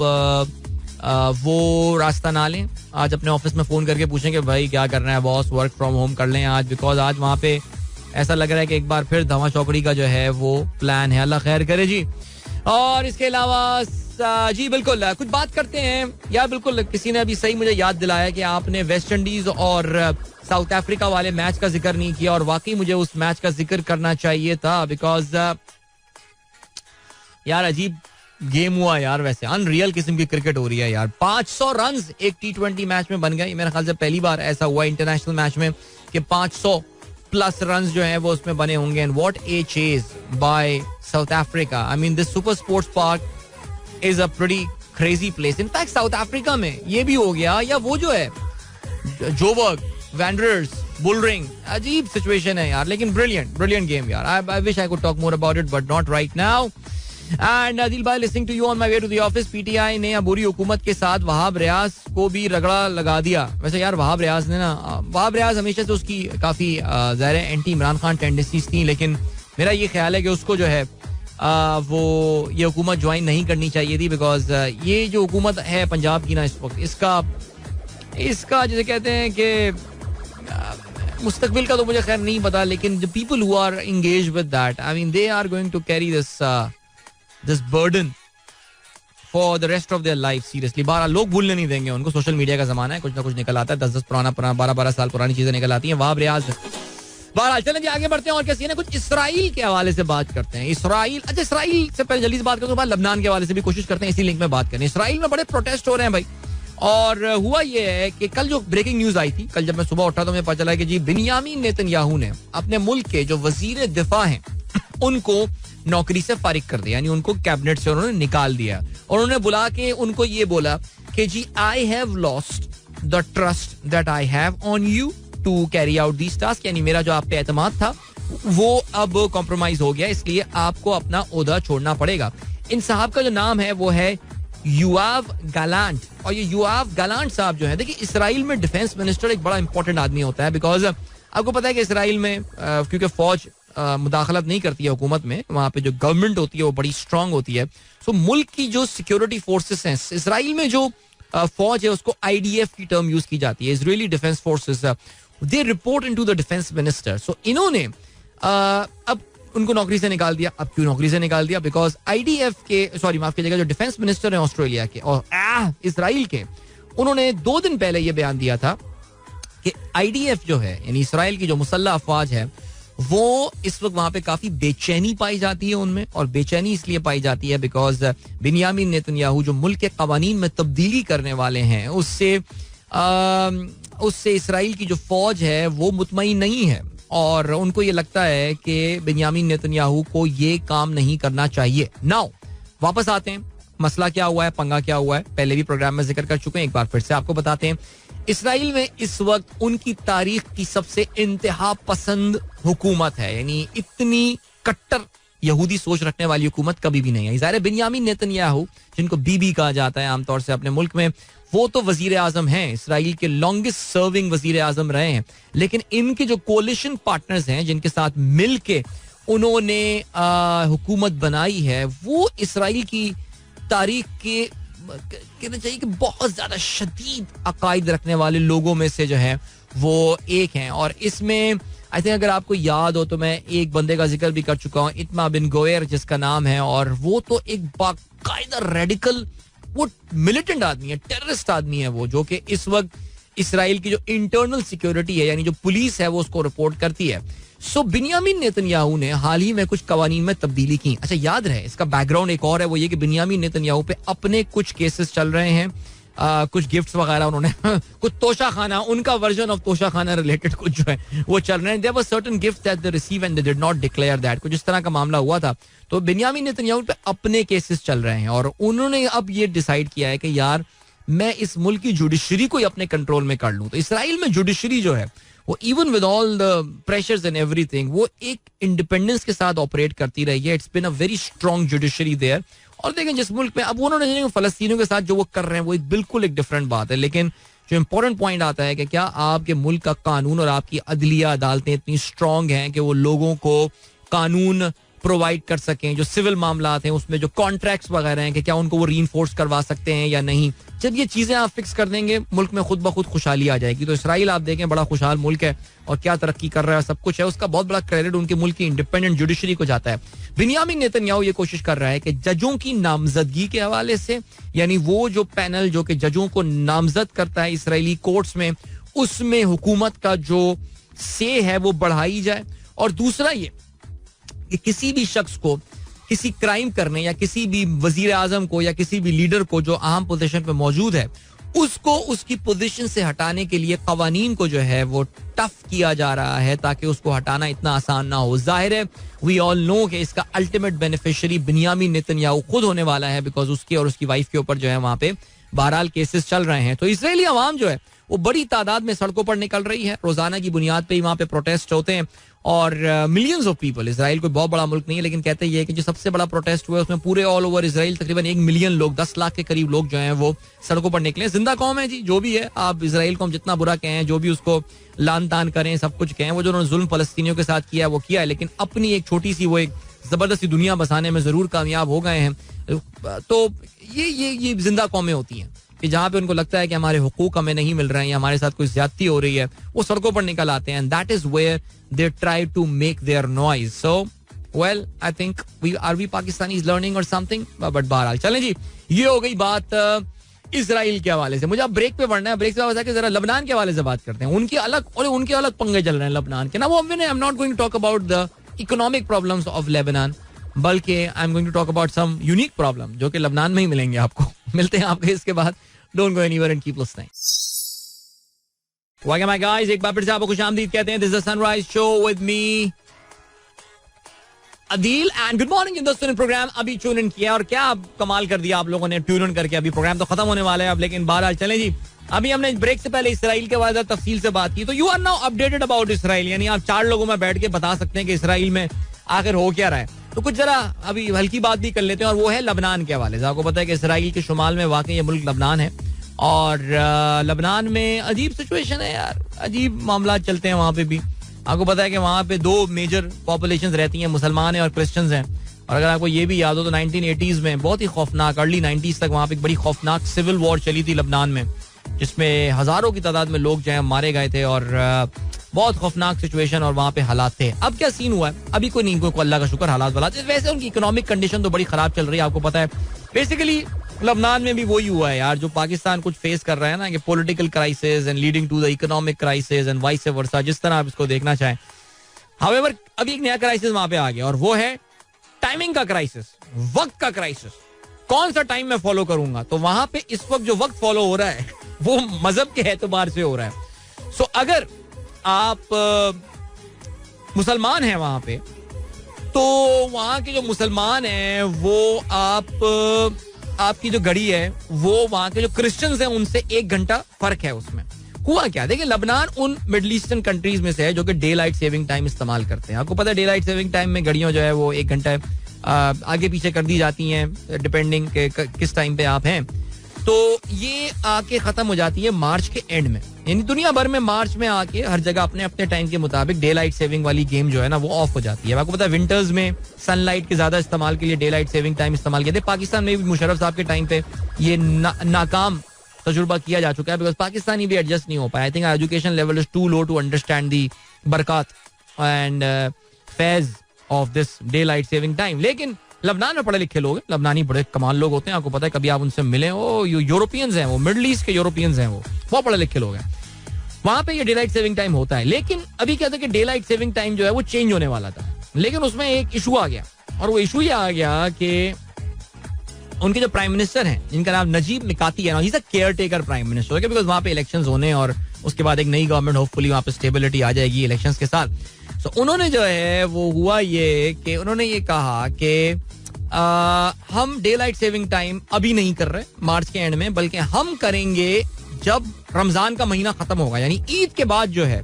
वो रास्ता ना लें. आज अपने ऑफिस में फोन करके पूछें कि भाई क्या करना है बॉस, वर्क फ्रॉम होम कर लें आज, बिकॉज आज वहाँ पे ऐसा लग रहा है कि एक बार फिर धमा चौकड़ी का जो है वो प्लान है. अल्लाह खैर करे जी. और इसके अलावा जी बिल्कुल कुछ बात करते हैं यार. बिल्कुल किसी ने अभी सही मुझे याद दिलाया कि आपने वेस्ट इंडीज और साउथ अफ्रीका वाले मैच का जिक्र नहीं किया और वाकई मुझे उस मैच का जिक्र करना चाहिए था. बिकॉज यार अजीब गेम हुआ यार. वैसे अनरियल किस्म की क्रिकेट हो रही है यार. 500 रन एक T20 मैच में बन गए. मेरे ख्याल से पहली बार ऐसा हुआ इंटरनेशनल मैच में कि 500 प्लस रन जो है वो उसमें बने होंगे. And what a chase by South Africa. I mean this Super Sports Park is a pretty crazy place. In fact South Africa में ये भी हो गया, या वो जो है जोबर्ग, वैंडरर्स, बुलरिंग, अजीब सिचुएशन है यार. लेकिन ब्रिलियंट गेम यार. I wish I could talk more about it but not right now. And Adil भाई, listening to you on my way to the office. PTI ने अबूरी हुकूमत के साथ वहाब रियाज को भी रगड़ा लगा दिया. वैसे यार वहाब रियाज हमेशा से उसकी काफी ज़ाहिर एंटी इमरान खान टेंडेंसीज थी, लेकिन मेरा ये ख्याल है कि उसको जो है वो ये हुकूमत ज्वाइन नहीं करनी चाहिए थी. बिकॉज ये जो हुकूमत है पंजाब की ना इस वक्त, इसका जैसे कहते हैं कि मुस्तकबिल का तो मुझे खैर नहीं पता, लेकिन the people who are engaged with that, I mean they are going to carry this burden for the rest of their life. Seriously 12 लोग भूलने नहीं देंगे उनको. सोशल मीडिया का जमाना है, कुछ ना कुछ निकल आता है. 10 पुराना 12 साल पुरानी चीजें निकल आती हैं. वहाब रियाज. बहरहाल चलें जी आगे बढ़ते हैं. और क्या सीन है, कुछ इसराइल के हवाले से बात करते हैं. इसराइल से पहले जल्दी से बात करते हैं, बाद लबनान के हवाले से भी कोशिश करते हैं इसी लिंक में बात करें. इसराइल में बड़े प्रोटेस्ट हो रहे हैं भाई. और हुआ ये है कि कल जो ब्रेकिंग न्यूज आई थी, कल जब मैं सुबह उठा तो मुझे पता चला कि जी बिन्यामीन नेतन्याहू ने अपने मुल्क के जो वजीर दिफा हैं उनको नौकरी से फारिग कर दिया, यानी उनको कैबिनेट से उन्होंने निकाल दिया और उन्होंने बुला के उनको ये बोला कि जी I have lost the trust that I have on you to carry out these task, यानी मेरा जो आप पे एतमाद था वो अब कॉम्प्रोमाइज हो गया, इसलिए आपको अपना ओहदा छोड़ना पड़ेगा. इन साहब का जो नाम है वो है युआव गालांट. और ये युआव गालांट साहब जो है, देखिए इसराइल में डिफेंस मिनिस्टर एक बड़ा इंपॉर्टेंट आदमी होता है, बिकॉज आपको पता है कि इसराइल में क्योंकि फौज मुदाखलत नहीं करती है हुकूमत में, वहां पे जो गवर्नमेंट होती है वो बड़ी स्ट्रांग होती है. सो मुल्क की जो सिक्योरिटी फोर्सेस हैं इसराइल में, जो फौज है उसको IDF की टर्म यूज की जाती है, Israeli defence forces. They report into the defence minister. So इन्होंने अब उनको नौकरी से निकाल दिया. अब क्यों नौकरी से निकाल दिया? बिकॉज IDF के, सॉरी माफ कीजिएगा, जो डिफेंस मिनिस्टर है ऑस्ट्रेलिया के और इसराइल के, उन्होंने 2 दिन पहले ये बयान दिया था कि IDF जो है, यानी इसराइल की जो मुसल्लह अफवाज है, वो इस वक्त वहां पे काफी बेचैनी पाई जाती है उनमें. और बेचैनी इसलिए पाई जाती है बिकॉज बिन्यामीन नेतन्याहू जो मुल्क के कवानीन में तब्दीली करने वाले हैं, उससे इसराइल की जो फौज है वो मुतमईन नहीं है और उनको ये लगता है कि बिन्यामीन नेतन्याहू को ये काम नहीं करना चाहिए. नाउ वापस आते हैं, मसला क्या हुआ है, पंगा क्या हुआ है, पहले भी प्रोग्राम में जिक्र कर चुके हैं, एक बार फिर से आपको बताते हैं. इसराइल में इस वक्त उनकी तारीख की सबसे इंतहा पसंद हुकूमत है, यानी इतनी कट्टर यहूदी सोच रखने वाली हुकूमत कभी भी नहीं है. ज़ाहिर है बिन्यामीन नेतन्याहू, जिनको बीबी कहा जाता है आमतौर से अपने मुल्क में, वो तो वजीर आजम हैं, इसराइल के लॉन्गेस्ट सर्विंग वजीर आजम रहे हैं. लेकिन इनके जो कोलिशन पार्टनर्स हैं, जिनके साथ मिल के उन्होंने हुकूमत बनाई है, वो इसराइल की तारीख के कहना चाहिए कि बहुत ज्यादा शदीद अकायद रखने वाले लोगों में से जो है वो एक हैं. और इसमें आई थिंक अगर आपको याद हो तो मैं एक बंदे का जिक्र भी कर चुका हूँ, इत्मा बिन गोयर जिसका नाम है, और वो तो एक बाकायदा रेडिकल, वो मिलिटेंट आदमी है, टेररिस्ट आदमी है वो, जो कि इस वक्त इसराइल की जो इंटरनल सिक्योरिटी है, यानी जो पुलिस है, वो उसको रिपोर्ट करती है. सो बिन्यामीन नेतन्याहू ने हाल ही में कुछ कवानीन में तब्दीली की. अच्छा याद रहे, इसका बैकग्राउंड एक और है, वो ये कि बिन्यामीन नेतन्याहू पे अपने कुछ केसेस चल रहे हैं, कुछ गिफ्ट्स वगैरह उन्होंने कुछ तोशा खाना, उनका वर्जन ऑफ तोशा खाना रिलेटेड कुछ जो है वो चल रहे हैं. There were certain gifts that they receive and they did not declare that, कुछ इस तरह का मामला हुआ था. तो बिन्यामीन नेतन्याहू पे अपने केसेस चल रहे हैं और उन्होंने अब ये डिसाइड किया है कि यार मैं इस मुल्क की जुडिशरी को ही अपने कंट्रोल में कर लूं. तो इसराइल में जुडिशरी जो है वो even with all the pressures and everything, वो एक इंडिपेंडेंस के साथ ऑपरेट करती रही है. It's been a very strong judiciary there. और देखें जिस मुल्क में अब उन्होंने फलस्तीनियों के साथ जो वो कर रहे हैं वो बिल्कुल एक डिफरेंट बात है. लेकिन जो इंपॉर्टेंट पॉइंट आता है कि क्या आपके मुल्क का कानून और आपकी अदलिया अदालतें इतनी स्ट्रांग हैं कि वो लोगों को कानून प्रोवाइड कर सकें, जो सिविल मामलात हैं उसमें जो कॉन्ट्रैक्ट्स वगैरह हैं कि क्या उनको वो रीइंफोर्स करवा सकते हैं या नहीं. जब ये चीजें आप फिक्स कर देंगे, मुल्क में खुद ब खुद खुशहाली आ जाएगी. तो इसराइल आप देखें बड़ा खुशहाल मुल्क है और क्या तरक्की कर रहा है, सब कुछ है, उसका बहुत बड़ा क्रेडिट उनके मुल्क की इंडिपेंडेंट जुडिशरी को जाता है. बिन्यामीन नेतन्याहू ये कोशिश कर रहा है कि जजों की नामजदगी के हवाले से, यानी वो जो पैनल जो कि जजों को नामजद करता है इसराइली कोर्ट्स में, उसमें हुकूमत का जो से है वो बढ़ाई जाए. और दूसरा ये कि किसी भी शख्स को किसी क्राइम करने या किसी भी वजीर आजम को या किसी भी लीडर को जो अहम पोजीशन पे मौजूद है, उसको उसकी पोजीशन से हटाने के लिए कवानीन को जो है वो टफ किया जा रहा है ताकि उसको हटाना इतना आसान ना हो. जाहिर है वी ऑल नो कि इसका अल्टीमेट बेनिफिशियरी बिन्यामीन नेतन्याहू खुद होने वाला है, बिकॉज उसके और उसकी वाइफ के ऊपर जो है वहां पे बहरहाल केसेस चल रहे हैं. तो इजरायली अवाम जो है वो बड़ी तादाद में सड़कों पर निकल रही है, रोजाना की बुनियाद पे ही वहां पे प्रोटेस्ट होते हैं और मिलियंस ऑफ पीपल. इसराइल कोई बहुत बड़ा मुल्क नहीं है, लेकिन कहते ये है कि जो सबसे बड़ा प्रोटेस्ट हुआ है उसमें पूरे ऑल ओवर इसराइल तकरीबन 1 मिलियन लोग, 10 लाख के करीब लोग जो हैं वो सड़कों पर निकले. जिंदा कौम है जी, जो भी है, आप इसराइल को हम जितना बुरा कहें, जो भी उसको लान तान करें, सब कुछ कहें, वो जो उन्होंने जुल्म फलस्तीनियों के साथ किया है वो किया है, लेकिन अपनी एक छोटी सी वो एक जबरदस्ती दुनिया बसाने में जरूर कामयाब हो गए हैं. तो ये जिंदा कौमें होती हैं कि जहां पे उनको लगता है कि हमारे हुकूक हमें नहीं मिल रहे हैं या हमारे साथ कोई ज्यादती हो रही है, वो सड़कों पर निकल आते हैं. And that is where they try to make their noise. So well I think we Pakistanis learning और समथिंग, बट बहरहाल चलें जी, ये हो गई बात इसराइल के हवाले से. मुझे अब ब्रेक पे बढ़ना है, ब्रेक से बाद जरा लबनान के हवाले से बात करते हैं. उनके अलग पंगे चल रहे हैं लबनान के ना. वो I am not going to talk about the economic problems of Lebanon, बल्कि I am going to talk about some unique problem जो कि लबनान में ही मिलेंगे आपको. मिलते हैं आपके इसके बाद don't go anywhere and keep listening. Welcome my guys, एक बार फिर से आपको खुशामदीद कहते हैं. This is the sunrise show with me Adeel and good morning. दोस्तों ने प्रोग्राम अभी ट्यून इन किया और क्या कमाल कर दिया आप लोगों ने ट्यून इन करके. अभी प्रोग्राम तो खत्म होने वाला है अब, लेकिन बहरहाल चलें जी. अभी हमने ब्रेक से पहले इसराइल के बारे में तफसील से बात की. तो you are now updated about Israel, यानी आप 4 लोगों में बैठ के बता सकते हैं कि इसराइल में आखिर हो क्या रहा है. तो कुछ जरा अभी हल्की बात भी कर लेते हैं और वो है लबनान के हवाले से. आपको पता है कि इसराइल के शुमाल में वाकई ये मुल्क लबनान है और लबनान में अजीब सिचुएशन है यार, अजीब मामला चलते हैं वहां पे भी. आपको पता है कि वहां पे 2 मेजर पॉपुलेशंस रहती हैं, मुसलमान हैं और क्रिश्चियंस हैं. और अगर आपको ये भी याद हो तो 1980s में बहुत ही खौफनाक, अर्ली 90s तक वहां पे एक बड़ी खौफनाक सिविल वॉर चली थी लबनान में, जिसमें हजारों की तादाद में लोग जो है मारे गए थे और बहुत खौफनाक सिचुएशन और वहां पे हालात थे. अब क्या सीन हुआ है? अभी कोई नहीं, कोई अल्लाह का शुक्र हालात वाला. वैसे उनकी इकोनॉमिक कंडीशन तो बड़ी खराब चल रही है. आपको पता है बेसिकली लबनान में भी वही हुआ है यार जो पाकिस्तान कुछ फेस कर रहा है ना, कि political crisis and leading to the economic crisis and vice versa, जिस तरह आप इसको देखना चाहें. हाउएवर अभी एक नया क्राइसिस वहां पे आ गया और वो है टाइमिंग का क्राइसिस, वक्त का क्राइसिस. कौन सा टाइम मैं फॉलो करूंगा? तो वहां पे इस वक्त जो वक्त फॉलो हो रहा है वो मजहब के एतबार से हो रहा है. सो अगर आप मुसलमान हैं वहां पे, तो वहां के जो मुसलमान हैं वो आपकी जो घड़ी है वो वहां के जो क्रिश्चियंस हैं उनसे 1 घंटा फर्क है उसमें. हुआ क्या? देखिए लबनान उन मिडल ईस्टर्न कंट्रीज में से है जो कि डे लाइट सेविंग टाइम इस्तेमाल करते हैं. आपको पता है डे लाइट सेविंग टाइम में घड़ियां जो है वो 1 घंटा आगे पीछे कर दी जाती हैं डिपेंडिंग किस टाइम पे आप हैं. तो ये आके खत्म हो जाती है मार्च के एंड में, यानी दुनिया भर में मार्च में आके हर जगह अपने अपने टाइम के मुताबिक डे लाइट सेविंग वाली गेम जो है ना वो ऑफ हो जाती है. आपको पता है विंटर्स में सनलाइट के ज्यादा इस्तेमाल के लिए डे लाइट सेविंग टाइम इस्तेमाल किया. पाकिस्तान में भी मुशर्रफ साहब के टाइम पे ये नाकाम तजुर्बा किया जा चुका है, बिकॉज पाकिस्तानी भी एडजस्ट नहीं हो पाया. I think education level is too low to understand the बरकत and phase of this daylight saving time. लेकिन लबनान में पढ़े लिखे लोग, लबनानी बड़े कमाल लोग होते हैं. आपको पता है कभी आप उनसे मिले, वो यूरोपियंस हैं, वो मिडल ईस्ट के यूरोपियंस हैं, वो बहुत पढ़े लिखे लोग हैं. वहां पे ये डे लाइट सेविंग टाइम होता है. लेकिन अभी क्या था कि डे लाइट सेविंग टाइम जो है वो चेंज होने वाला था, लेकिन उसमें एक इशू आ गया. और वो इशू ये आ गया कि उनके जो प्राइम मिनिस्टर हैं जिनका नाम नजीब मिकाती है, he is a care taker prime minister, because वहां पे इलेक्शंस होने और उसके बाद एक नई गवर्नमेंट होपफुली वहां पे स्टेबिलिटी आ जाएगी इलेक्शंस के साथ. सो उन्होंने जो है वो हुआ ये कि उन्होंने ये कहा कि हम डे लाइट सेविंग टाइम अभी नहीं कर रहे मार्च के एंड में, बल्कि हम करेंगे जब रमजान का महीना खत्म होगा, यानी ईद के बाद जो है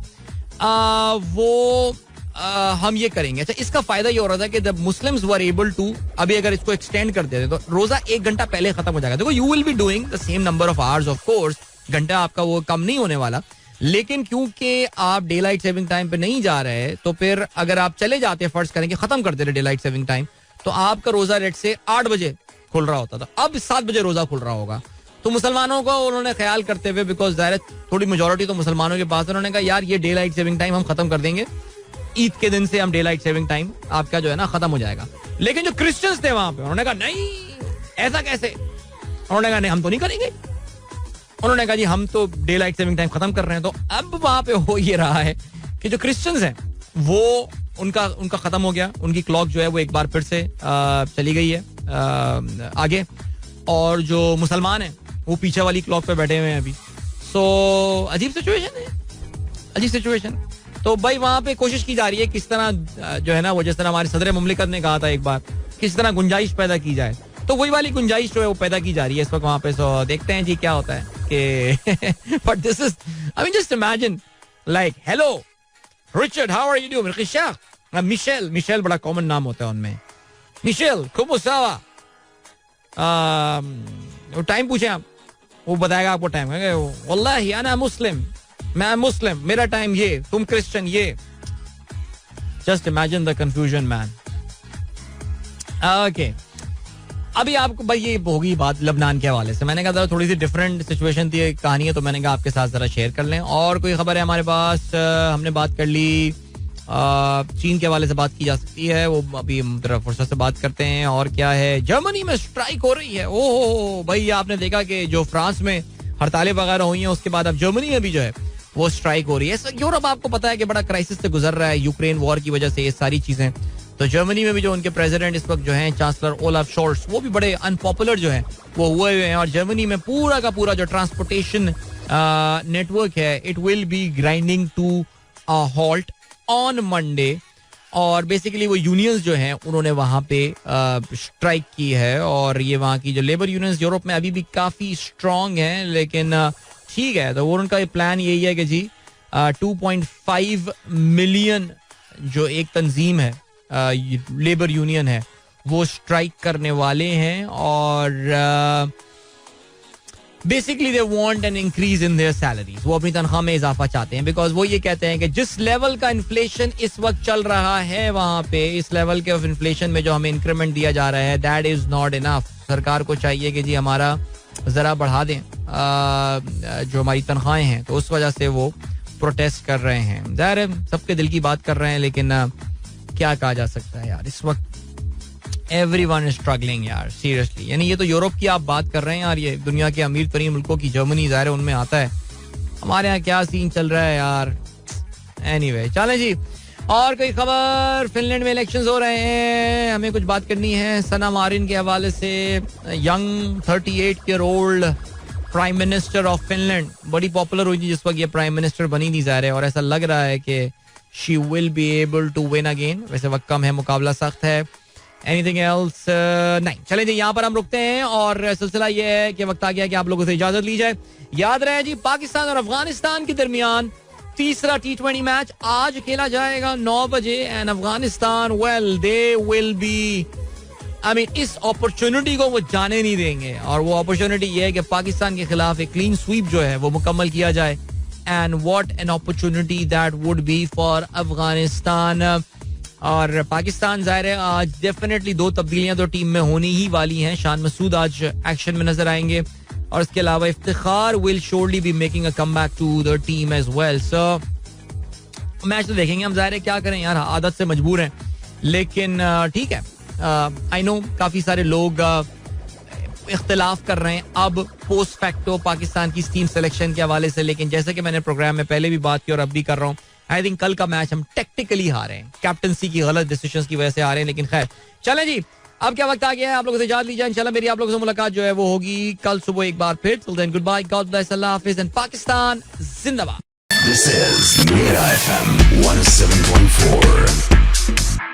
हम ये करेंगे. अच्छा, इसका फायदा ये हो रहा था कि जब मुस्लिम्स वर एबल टू, अभी अगर इसको एक्सटेंड कर देते तो रोजा 1 घंटा पहले खत्म हो जाएगा. देखो you will be doing the same number of hours, of course घंटा आपका वो कम नहीं होने वाला, लेकिन क्योंकि आप डे लाइट सेविंग टाइम पे नहीं जा रहे, तो फिर अगर आप चले जाते, फर्ज करेंगे खत्म कर दे रहे डे लाइट सेविंग टाइम, तो आपका रोजा रेट से 8 बजे खुल रहा होता था, अब 7 बजे रोजा खुल रहा होगा. तो मुसलमानों को उन्होंने ख्याल करते हुए, बिकॉज ज़ाहिर थोड़ी मेजोरिटी तो मुसलमानों के पास, उन्होंने कहा यार ये डे लाइट सेविंग टाइम हम खत्म कर देंगे, ईद के दिन से हम डे लाइट सेविंग टाइम आपका जो है ना खत्म हो जाएगा. लेकिन जो क्रिश्चियंस थे वहां पे, उन्होंने कहा नहीं ऐसा कैसे, उन्होंने कहा नहीं हम तो नहीं करेंगे. उन्होंने कहा जी हम तो डे लाइट सेविंग टाइम खत्म कर रहे हैं. तो अब वहां पे हो ये रहा है कि जो क्रिश्चियंस हैं वो उनका खत्म हो गया, उनकी क्लॉक जो है वो एक बार फिर से चली गई है आगे, और जो मुसलमान हैं वो पीछे वाली क्लॉक पे बैठे हुए हैं अभी. सो अजीब सिचुएशन है, अजीब सिचुएशन. तो भाई वहां पे कोशिश की जा रही है किस तरह जो है ना वो, जिस तरह हमारे सदर मुमलिकत ने कहा था एक बार, किस तरह गुंजाइश पैदा की जाए, तो वही वाली गुंजाइश जो है वो पैदा की जा रही है इस वक्त वहां पे. सो देखते हैं जी क्या होता है कि but this is, I mean just imagine like hello Richard, how are you doing? Michelle बड़ा कॉमन नाम होता है उनमें. मिशेल खूब सावा, टाइम पूछे आप, वो बताएगा आपको टाइम. वल्लाही अना मुस्लिम, मैं मुस्लिम, मेरा टाइम ये, तुम क्रिश्चियन ये. Just imagine the confusion man. Okay, अभी आपको भाई ये होगी बात लबनान के हवाले से. मैंने कहा थोड़ी सी डिफरेंट सिचुएशन थी, कहानी है, तो मैंने कहा आपके साथ जरा शेयर कर लें. और कोई खबर है हमारे पास? हमने बात कर ली, चीन के हवाले से बात की जा सकती है, वो अभी जरा फुर्सत से बात करते हैं. और क्या है, जर्मनी में स्ट्राइक हो रही है. ओहो भाई, आपने देखा कि जो फ्रांस में हड़तालें वगैरह हुई हैं, उसके बाद अब जर्मनी में भी जो है वो स्ट्राइक हो रही है. यूरोप आपको पता है कि बड़ा क्राइसिस से गुजर रहा है, यूक्रेन वॉर की वजह से ये सारी चीजें. तो जर्मनी में भी जो उनके प्रेसिडेंट इस वक्त जो हैं चांसलर ओलाफ शोल्ट्स, वो भी बड़े अनपॉपुलर जो हैं वो हुए हुए हैं. और जर्मनी में पूरा का पूरा जो ट्रांसपोर्टेशन नेटवर्क है it will be grinding to a halt on Monday. और बेसिकली वो यूनियंस जो हैं उन्होंने वहाँ पे स्ट्राइक की है. और ये वहाँ की जो लेबर यूनियंस यूरोप में अभी भी काफ़ी स्ट्रांग हैं, लेकिन ठीक है. तो वो उनका प्लान यही है कि जी 2.5 मिलियन जो एक तंजीम है लेबर यूनियन है वो स्ट्राइक करने वाले हैं. और basically they want an increase in their salaries. वो अपनी तनख्वाह में इजाफा चाहते हैं, बिकॉज वो ये कहते हैं कि जिस लेवल का इन्फ्लेशन इस वक्त चल रहा है वहाँ पे, इस लेवल के ऑफ इन्फ्लेशन में जो हमें इंक्रीमेंट दिया जा रहा है दैट इज नॉट इनफ. सरकार को चाहिए कि जी हमारा जरा बढ़ा दें जो हमारी तनख्वाहें हैं. तो उस वजह से वो प्रोटेस्ट कर रहे हैं. ज़ाहिर है सबके दिल की बात कर रहे हैं, लेकिन क्या कहा जा सकता है यार, इस वक्त एवरीवन इज स्ट्रगलिंग यार, सीरियसली. यानी ये तो यूरोप की आप बात कर रहे हैं यार, ये दुनिया के अमीर तरीन मुल्कों की जर्मनी ज़ाहिर है उनमें आता है. हमारे यहाँ क्या सीन चल रहा है यार. एनीवे चलें जी. और कोई खबर, फिनलैंड में इलेक्शंस हो रहे हैं, हमें कुछ बात करनी है सना मारिन के हवाले से. Young 38 year old prime minister of Finland, बड़ी पॉपुलर हुई थी जिस वक्त ये प्राइम मिनिस्टर बनी थी ज़ाहिर है, और ऐसा लग रहा है कि she will be able to win again. वैसे वक्त कम है, मुकाबला सख्त है. एनीथिंग एल्स नहीं. चलें जी, यहाँ पर हम रुकते हैं और सिलसिला ये है कि वक्त आ गया कि आप लोगों से इजाजत ली जाए. याद रहे जी, पाकिस्तान और अफगानिस्तान के दरमियान तीसरा T20 मैच आज खेला जाएगा 9 बजे. And Afghanistan well they will be, I mean इस अपॉर्चुनिटी को वो जाने नहीं देंगे. और वो अपॉर्चुनिटी ये है कि पाकिस्तान के खिलाफ एक क्लीन स्वीप जो है वो मुकम्मल किया जाए. And what an opportunity that would be for Afghanistan. और पाकिस्तान ज़ाहिर है आज डेफिनेटली 2 तब्दीलियां तो टीम में होनी ही वाली हैं. शान मसूद आज एक्शन में नजर आएंगे और इसके अलावा Iftikhar will surely be making a comeback to the team as well. So match तो देखेंगे हम, ज़ाहिर है क्या करें यार, आदत से मजबूर हैं. लेकिन ठीक है, आई नो काफ़ी सारे लोग इख्तिलाफ कर रहे हैं अब पोस्ट फैक्टो पाकिस्तान की टीम सिलेक्शन के हवाले से. लेकिन जैसे कि मैंने प्रोग्राम में पहले भी बात की और अब भी कर रहा हूँ, आई थिंक कल का मैच हम टेक्टिकली हारे हैं, कैप्टनसी की गलत डिसीजंस की वजह से हारे हैं. लेकिन खैर चलें जी, अब क्या वक्त आ गया है आप लोगों से इजाजत लीजिए. इंशाल्लाह मेरी आप लोगों से मुलाकात जो है वो होगी कल सुबह एक बार फिर. Till then good bye, God bless, अल्लाह हाफिज़ एंड पाकिस्तान जिंदाबाद. This is Mira FM 107.4.